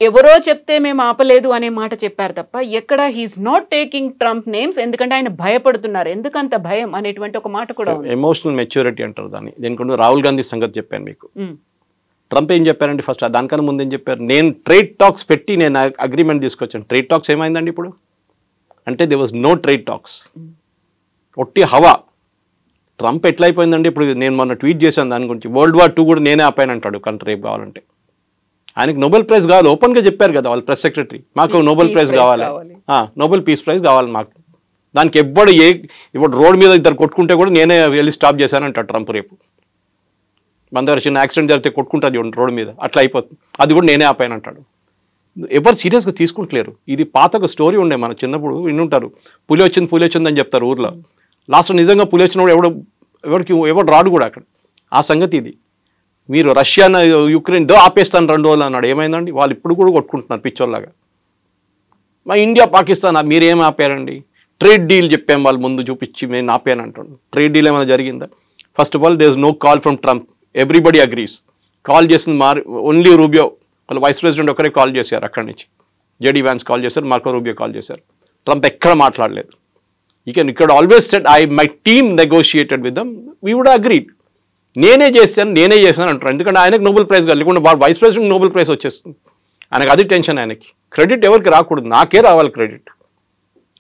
ఎవరో చెప్తే మేము ఆపలేదు అనే మాట చెప్పారు తప్ప ఎక్కడ he is not taking Trump names. ఎందుకంటే ఆయన భయపడుతున్నారు. ఎందుకంత భయం అనేటువంటి ఒక మాట కూడా ఉంది. ఎమోషనల్ మెచ్యూరిటీ అంటారు దాన్ని. దీనికి రాహుల్ గాంధీ సంగతి చెప్పాను మీకు. ట్రంప్ ఏం చెప్పారండి ఫస్ట్? దానికన్నా ముందు ఏం చెప్పారు? నేను ట్రేడ్ టాక్స్ పెట్టి నేను అగ్రిమెంట్ తీసుకొచ్చాను. ట్రేడ్ టాక్స్ ఏమైందండి ఇప్పుడు? అంటే they was no trade talks, ఒట్టి హవా. ట్రంప్ ఎట్లయిపోయిందండి ఇప్పుడు? నేను మొన్న ట్వీట్ చేశాను దాని గురించి, World War II కూడా నేనే ఆపానంటాడు కంట్రీ రేపు కావాలంటే. ఆయనకి నోబెల్ ప్రైజ్ కావాలి, ఓపెన్గా చెప్పారు కదా వాళ్ళ ప్రెస్ సెక్రటరీ, మాకు నోబెల్ ప్రైజ్ కావాలి, నోబెల్ పీస్ ప్రైజ్ కావాలి మాకు. దానికి ఇప్పుడు రోడ్ మీద ఇద్దరు కొట్టుకుంటే కూడా నేనే వెళ్ళి స్టాప్ చేశానంటాడు ట్రంప్ రేపు. మన దగ్గర చిన్న యాక్సిడెంట్ జరిగితే కొట్టుకుంటుంది చూడండి రోడ్డు మీద, అట్లా అయిపోతుంది. అది కూడా నేనే ఆపాను అంటాడు. ఎవరు సీరియస్గా తీసుకుంటలేరు. ఇది పాత ఒక స్టోరీ ఉండే, మన చిన్నప్పుడు వినుంటారు, పులి వచ్చింది అని చెప్తారు ఊర్లో. లాస్ట్ నిజంగా పులి వచ్చినప్పుడు ఎవడు రాడు కూడా అక్కడ. ఆ సంగతి ఇది. మీరు రష్యా యుక్రెయిన్ ఆపేస్తాను 2 రోజులు అన్నాడు, ఏమైందండి? వాళ్ళు ఇప్పుడు కూడా కొట్టుకుంటున్నారు పిచ్చోళ్ళలాగా. మా ఇండియా పాకిస్తాన్ మీరేం ఆపారండి? ట్రేడ్ డీల్ చెప్పాం వాళ్ళు ముందు చూపించి, నేను ఆపాను అంటాడు. ట్రేడ్ డీల్ ఏమైనా జరిగిందా? First of all there is no call from Trump, everybody agrees. Call చేసింది ఓన్లీ రూబియో, వాళ్ళు వైస్ ప్రెసిడెంట్ ఒకరే కాల్ చేశారు అక్కడి నుంచి. జేడీ వ్యాన్స్ కాల్ చేశారు, మార్కో రూబియో కాల్ చేశారు. ట్రంప్ ఎక్కడ మాట్లాడలేదు. ఇక్కడ always said my team negotiated with them, we would agreed. నేనే చేశాను అంటారు. ఎందుకంటే ఆయనకు నోబెల్ ప్రైజ్ కాదు, లేకుంటే వైస్ ప్రెసిడెంట్ నోబెల్ ప్రైజ్ వచ్చేస్తుంది. ఆయనకు అది టెన్షన్. ఆయనకి క్రెడిట్ ఎవరికి రాకూడదు, నాకే రావాలి క్రెడిట్.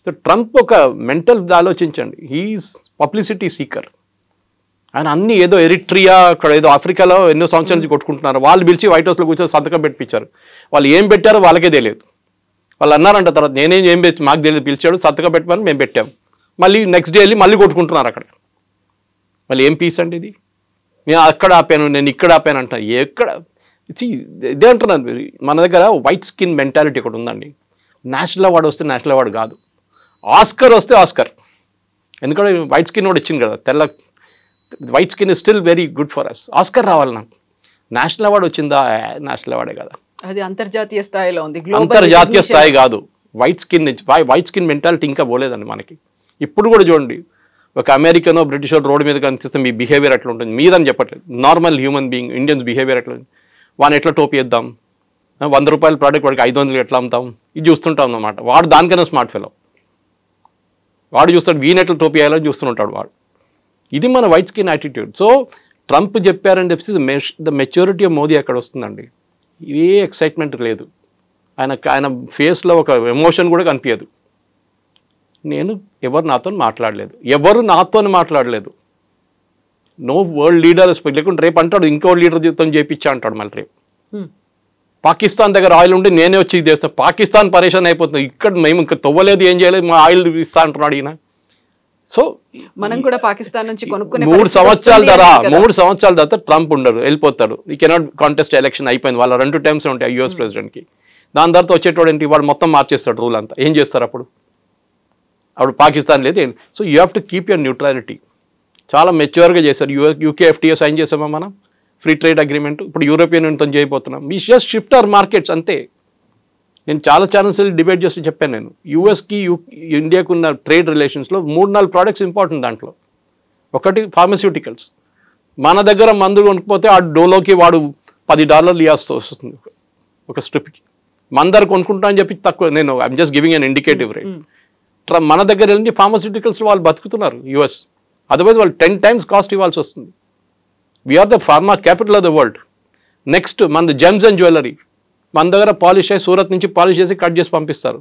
సో ట్రంప్ ఒక మెంటల్ ఆలోచించండి, హీఈస్ పబ్లిసిటీ సీకర్. ఆయన అన్ని ఏదో ఎరిట్రియా, అక్కడ ఏదో ఆఫ్రికాలో ఎన్నో సంవత్సరాల నుంచి కొట్టుకుంటున్నారు. వాళ్ళు పిలిచి వైట్ హౌస్లో కూర్చొని సంతకం పెట్టించారు. వాళ్ళు ఏం పెట్టారో వాళ్ళకే తెలియదు. వాళ్ళు అన్నారంట తర్వాత, ఏం పెట్టి మాకు తెలియదు, పిలిచాడు సంతకం పెట్టమని మేము పెట్టాం. మళ్ళీ నెక్స్ట్ డే వెళ్ళి మళ్ళీ కొట్టుకుంటున్నారు అక్కడ. మళ్ళీ ఏం పీస్ అండి ఇది? నేను అక్కడ ఆపాను, నేను ఇక్కడ ఆపాను అంటాను. ఎక్కడ ఇదే అంటున్నాను. మన దగ్గర వైట్ స్కిన్ మెంటాలిటీ ఒకటి ఉందండి. నేషనల్ అవార్డు వస్తే నేషనల్ అవార్డు కాదు, ఆస్కర్ వస్తే ఆస్కర్. ఎందుకంటే వైట్ స్కిన్ కూడా ఇచ్చింది కదా, తెల్ల white skin is still very good for us. Oscar రావాలి నాకు. నేషనల్ అవార్డు వచ్చిందా? నేషనల్ అవార్డే కదా, అది అంతర్జాతీయ స్థాయిలో ఉంది. అంతర్జాతీయ స్థాయి కాదు. వైట్ స్కిన్ మెంటాలిటీ ఇంకా పోలేదండి మనకి. ఇప్పుడు కూడా చూడండి, ఒక అమెరికనో బ్రిటిషో రోడ్డు మీద కనిపిస్తే మీ బిహేవియర్ ఎట్లా ఉంటుంది మీదని చెప్పట్లేదు. Normal human being Indians behaviour ఎట్లా ఉంది, వాడిని ఎట్లా టోపీ వేద్దాం, 100 రూపాయల ప్రోడక్ట్ వాడికి 500 ఎట్లా అమ్ముతాం, ఇది చూస్తుంటాం అన్నమాట. వాడు దానికైనా స్మార్ట్ ఫెలో, వాడు చూస్తాడు వీని ఎట్లా టోపీ వేయాలని చూస్తుంటాడు వాడు. ఇది మన white skin attitude. So Trump చెప్పారని చెప్పి ద మెచ్యూరిటీ ఆఫ్ మోదీ అక్కడ వస్తుందండి. ఏ ఎక్సైట్మెంట్ లేదు ఆయన ఫేస్లో, ఒక ఎమోషన్ కూడా కనిపించదు. ఎవరు నాతో మాట్లాడలేదు. నో వరల్డ్ లీడర్ లేకుంటే రేపు అంటాడు ఇంకో లీడర్ జీవితం చేయించా అంటాడు మళ్ళీ రేపు. పాకిస్తాన్ దగ్గర ఆయిల్ ఉంటే నేనే వచ్చి ఇది చేస్తాను. పాకిస్తాన్ పరేషాన్ అయిపోతుంది. ఇక్కడ మేము ఇంకా తవ్వలేదు, ఏం చేయలేదు, మా ఆయిల్ ఇస్తా అంటున్నాడు ఈయన. సో మనం కూడా పాకిస్తాన్ నుంచి కొనుక్కునే 3 సంవత్సరాల తర్వాత ట్రంప్ ఉండరు, వెళ్ళిపోతాడు. ఈ కెనాట్ కాంటెస్ట్ ఎలక్షన్ అయిపోయింది. వాళ్ళ 2 టైమ్స్ ఉంటాయి యూఎస్ ప్రెసిడెంట్కి. దాని తర్వాత వచ్చేటోడు ఏంటి, వాడు మొత్తం మార్చేస్తాడు రూల్ అంతా. ఏం చేస్తారు అప్పుడు పాకిస్తాన్ లేదు. So you have to keep your neutrality. చాలా మెచ్యూర్గా చేశారు. యూకే FTA సైన్ చేసామా మనం, ఫ్రీ ట్రేడ్ అగ్రిమెంట్. ఇప్పుడు యూరోపియన్ యూనియన్తో చేయబోతున్నాం. We just shift our markets అంతే. నేను చాలా ఛానల్స్ డిబేట్ చేసి చెప్పాను. నేను యూఎస్కి ఇండియాకు ఉన్న ట్రేడ్ రిలేషన్స్లో 3-4 ప్రోడక్ట్స్ ఇంపార్టెంట్. దాంట్లో ఒకటి ఫార్మస్యూటికల్స్. మన దగ్గర మందు కొనుక్కపోతే ఆ డోలోకి వాడు $10 ఇవ్వాల్సి వస్తుంది ఒక స్ట్రిప్కి. మన దగ్గర కొనుక్కుంటా అని చెప్పి తక్కువ. నేను I'm just giving an indicative rate. మన దగ్గర వెళ్ళి ఫార్మస్యూటికల్స్ వాళ్ళు బతుకుతున్నారు యూఎస్. అదర్వైజ్ వాళ్ళు 10 times కాస్ట్ ఇవ్వాల్సి వస్తుంది. We're the pharma capital of the world. Next మనది జెమ్స్ అండ్ జ్యువెలరీ. మన దగ్గర పాలిష్ అయ్యి సూరత్ నుంచి పాలిష్ చేసి కట్ చేసి పంపిస్తారు.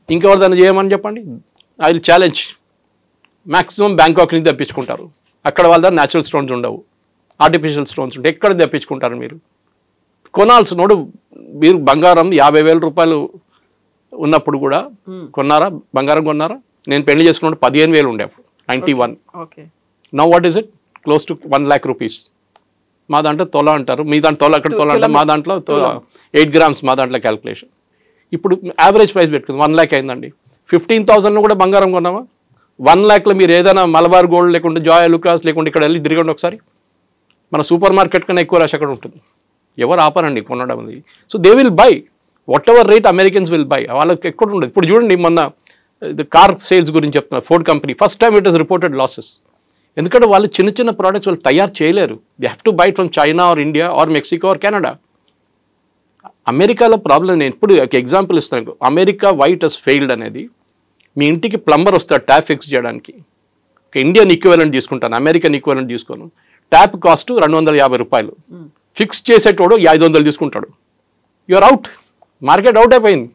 ఇంకెవరు దాన్ని చేయమని చెప్పండి. I will challenge. Maximum Bangkok నుంచి తెప్పించుకుంటారు. అక్కడ వాళ్ళ దగ్గర న్యాచురల్ స్టోన్స్ ఉండవు, ఆర్టిఫిషియల్ స్టోన్స్ ఉంటాయి. ఎక్కడ తెప్పించుకుంటారు మీరు? కొనాల్సినోడు మీరు బంగారం 50,000 రూపాయలు ఉన్నప్పుడు కూడా కొన్నారా? బంగారం కొన్నారా? నేను పెళ్లి చేసుకున్నప్పుడు 15,000 ఉండే అప్పుడు 91. Now what is it? Close to 1 lakh rupees. మా దాంట్లో తొల అంటారు, మీ దాంట్లో తొల, అక్కడ తొల అంటారు, మా దాంట్లో 8 grams మా దాంట్లో క్యాల్కులేషన్. ఇప్పుడు యావరేజ్ ప్రైస్ పెట్టుకుంది 1 lakh అయిందండి. 15,000 కూడా బంగారం కొన్నామా? 1 lakhలో మీరు ఏదైనా మలబార్ గోల్డ్ లేకుంటే జాయ్ లుకాస్ లేకుంటే ఇక్కడ వెళ్ళి తిరగండి ఒకసారి. మన సూపర్ మార్కెట్ కన్నా ఎక్కువ రష్ అక్కడ ఉంటుంది. ఎవరు ఆపరండి కొనడం. So they will buy what ever rate Americans will buy. వాళ్ళకి ఎక్కడ ఉండదు. ఇప్పుడు చూడండి, మొన్న కార్ సేల్స్ గురించి చెప్తున్నారు. Ford company first time it is reported losses. ఎందుకంటే వాళ్ళు చిన్న ప్రోడక్ట్స్ వాళ్ళు తయారు చేయలేరు. They have to buy from China or India or Mexico or Canada. అమెరికాలో ప్రాబ్లం, నేను ఇప్పుడు ఒక ఎగ్జాంపుల్ ఇస్తాను. అమెరికా వైట్ హస్ ఫెయిల్డ్ అనేది, మీ ఇంటికి ప్లంబర్ వస్తాడు ట్యాప్ ఫిక్స్ చేయడానికి. ఒక ఇండియన్ ఈక్వలెంట్ తీసుకుంటాను, అమెరికన్ ఈక్వలెంట్ తీసుకోను. ట్యాప్ కాస్ట్ 250 రూపాయలు. ఫిక్స్ చేసేటోడు 500 తీసుకుంటాడు. You're out. మార్కెట్ అవుట్ అయిపోయింది.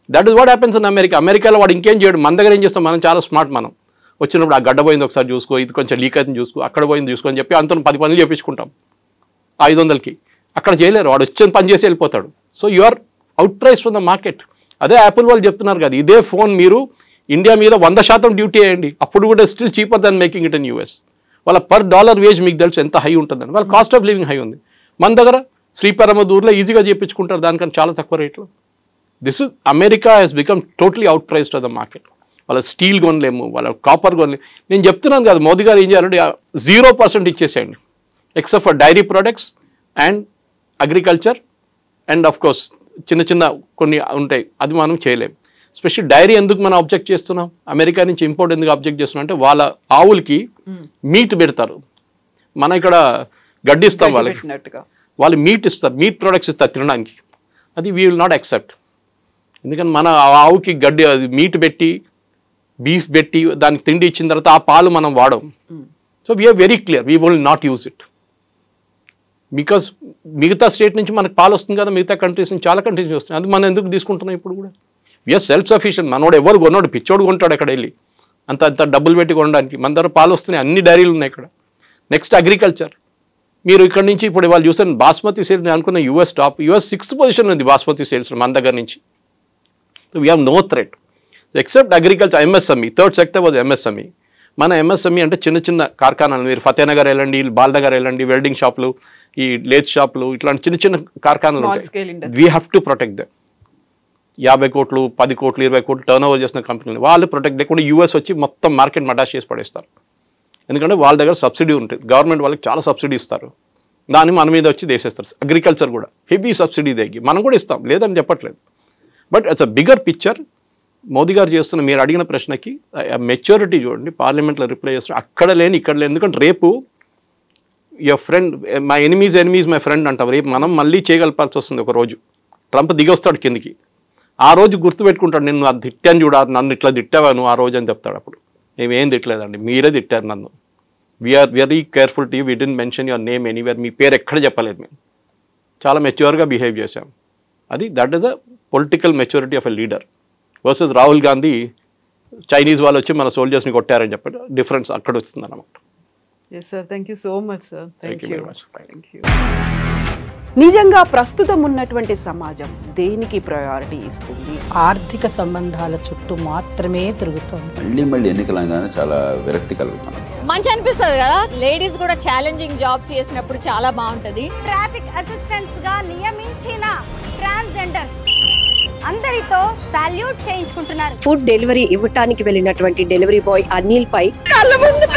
That is what happens in America. అమెరికాలో వాడు ఇంకేం చేయడు. మన దగ్గర ఏం చేస్తాం, మనం చాలా స్మార్ట్. మనం వచ్చినప్పుడు ఆ గడ్డ పోయింది ఒకసారి చూసుకో, ఇది కొంచెం లీక్ అవుతుంది చూసుకో, అక్కడ పోయింది చూసుకో అని చెప్పి అంత 10 పనులు చేయించుకుంటాం 500కి. అక్కడ చేయలేరు, వాడు వచ్చిన పని చేసి వెళ్ళిపోతాడు. So you are out price from the market. అదే యాపిల్ వాళ్ళు చెప్తున్నారు కదా, ఇదే ఫోన్ మీరు ఇండియా మీద 100% డ్యూటీ వేయండి, అప్పుడు కూడా still cheaper than making it in US. వాళ్ళ పర్ డాలర్ వేజ్ మీకు తెలుసు ఎంత హై ఉంటుందని. వాళ్ళ కాస్ట్ ఆఫ్ లివింగ్ హై ఉంది. మన దగ్గర శ్రీపెరంబదూర్లో ఈజీగా చేయించుకుంటారు దానికన్నా చాలా తక్కువ రేట్లో. This is America has become totally out priced of the market. వాళ్ళ స్టీల్ కొనలేము, వాళ్ళ కాపర్ కొనలేము. నేను చెప్తున్నాను కదా, మోదీ గారు ఏం చేయాలంటే 0% ఇచ్చేసేయండి, except for dairy products and agriculture and of course చిన్న చిన్న కొన్ని ఉంటాయి, అది మనం చేయలేము. స్పెషల్ డైరీ ఎందుకు మనం అబ్జెక్ట్ చేస్తున్నాం, అమెరికా నుంచి ఇంపోర్ట్ ఎందుకు అబ్జెక్ట్ చేస్తున్నాం అంటే వాళ్ళ ఆవులకి మీట్ పెడతారు, మన ఇక్కడ గడ్డి ఇస్తాం వాళ్ళకి, వాళ్ళు మీట్ ఇస్తారు, మీట్ ప్రొడక్ట్స్ ఇస్తారు తినడానికి. అది వీ విల్ నాట్ యాక్సెప్ట్. ఎందుకంటే మన ఆవుకి గడ్డి మీట్ పెట్టి బీఫ్ పెట్టి దానికి తిండి ఇచ్చిన తర్వాత ఆ పాలు మనం వాడం. So we're very clear, we will not use it. Because మిగతా స్టేట్ నుంచి మనకు పాలు వస్తుంది కదా, మిగతా కంట్రీస్ నుంచి చాలా కంట్రీస్ వస్తుంది, అది మనం ఎందుకు తీసుకుంటున్నాం ఇప్పుడు కూడా. We're self sufficient. మనోడు ఎవరు కొన్నాడు, పిచ్చోడు కొంటాడు అక్కడ వెళ్ళి అంత డబ్బులు పెట్టి కొనడానికి. మన దగ్గర పాలు వస్తున్నాయి, అన్ని డైరీలు ఉన్నాయి ఇక్కడ. Next agriculture. మీరు ఇక్కడ నుంచి ఇప్పుడు వాళ్ళు చూసాను బాస్మతి సేల్స్, నేను అనుకున్న US top, US 6th position ఉంది బాస్మతి సేల్స్ మన దగ్గర నుంచి. So we have no threat except agriculture. MSME, third sector was MSME. మన ఎంఎస్ఎంఈ అంటే చిన్న చిన్న కార్ఖానాలు. మీరు ఫతేనగర్ వెళ్ళండి, బాల్నగర్ వెళ్ళండి, వెల్డింగ్ షాపులు, ఈ లేత్ షాపులు, ఇట్లాంటి చిన్న చిన్న కార్ఖానాలు ఉంటాయి. We have to protect them. 50 కోట్లు 10 కోట్లు 20 కోట్లు టర్న్ ఓవర్ చేసిన కంపెనీలు వాళ్ళు ప్రొటెక్ట్ లేకుండా యూఎస్ వచ్చి మొత్తం మార్కెట్ మటాష్ చేసి పడేస్తారు. ఎందుకంటే వాళ్ళ దగ్గర సబ్సిడీ ఉంటుంది, గవర్నమెంట్ వాళ్ళకి చాలా సబ్సిడీ ఇస్తారు, దాన్ని మన మీద వచ్చి దేశేస్తారు. అగ్రికల్చర్ కూడా హెవీ సబ్సిడీ దగ్గర మనం కూడా ఇస్తాం, లేదని చెప్పట్లేదు. But it's a bigger picture. Modi గారు చేస్తున్న మీరు అడిగిన ప్రశ్నకి మెచ్యూరిటీ చూడండి, పార్లమెంట్లో రిప్లై చేస్తున్నారు. అక్కడ లేని ఇక్కడ లేని, ఎందుకంటే రేపు your friend my enemies my friend అంటాం. రేపు మనం మళ్ళీ చేయగలపాల్సి వస్తుంది. ఒక రోజు ట్రంప్ దిగొస్తాడు కిందికి, ఆ రోజు గుర్తుపెట్టుకుంటాడు, నేను అది తిట్టాను చూడ, నన్ను ఇట్లా తిట్టావాను ఆ రోజు అని చెప్తాడు. అప్పుడు మేమేం తిట్టలేదండి, మీరే తిట్టారు నన్ను. We are very careful to you, we didn't mention your name anywhere. మీ పేరు ఎక్కడ చెప్పలేదు, మేము చాలా మెచ్యూర్గా బిహేవ్ చేశాం. అది that is the political maturity of a leader versus Rahul Gandhi Chinese వాళ్ళు వచ్చి మన సోల్జర్స్ని కొట్టారని చెప్పి డిఫరెన్స్ అక్కడ వస్తుంది అన్నమాట. Yes sir, thank you so much sir. Thank you very much. Thank you. నిజంగా ప్రస్తుతం ఉన్నటువంటి సమాజం దేనికి ప్రయారిటీ ఇస్తుంది? ఆర్థిక సంబంధాల చుట్టూ మాత్రమే తిరుగుతుంది. మళ్ళీ ఎన్నికలంగానే చాలా విరక్తి కలుగుతుంది. మంచి అనిపిస్తుంది కదా, లేడీస్ కూడా ఛాలెంజింగ్ జాబ్స్ చేసినప్పుడు చాలా బాగుంటది. ట్రాఫిక్ అసిస్టెంట్స్ గా నియమించిన ట్రాన్స్జెండర్స్ అందరితో సాల్యూట్ చేయించుకుంటున్నారు. ఫుడ్ డెలివరీ ఇవ్వటానికి వెళ్ళినటువంటి డెలివరీ బాయ్ అనిల్ పై కళ్ళ ముందు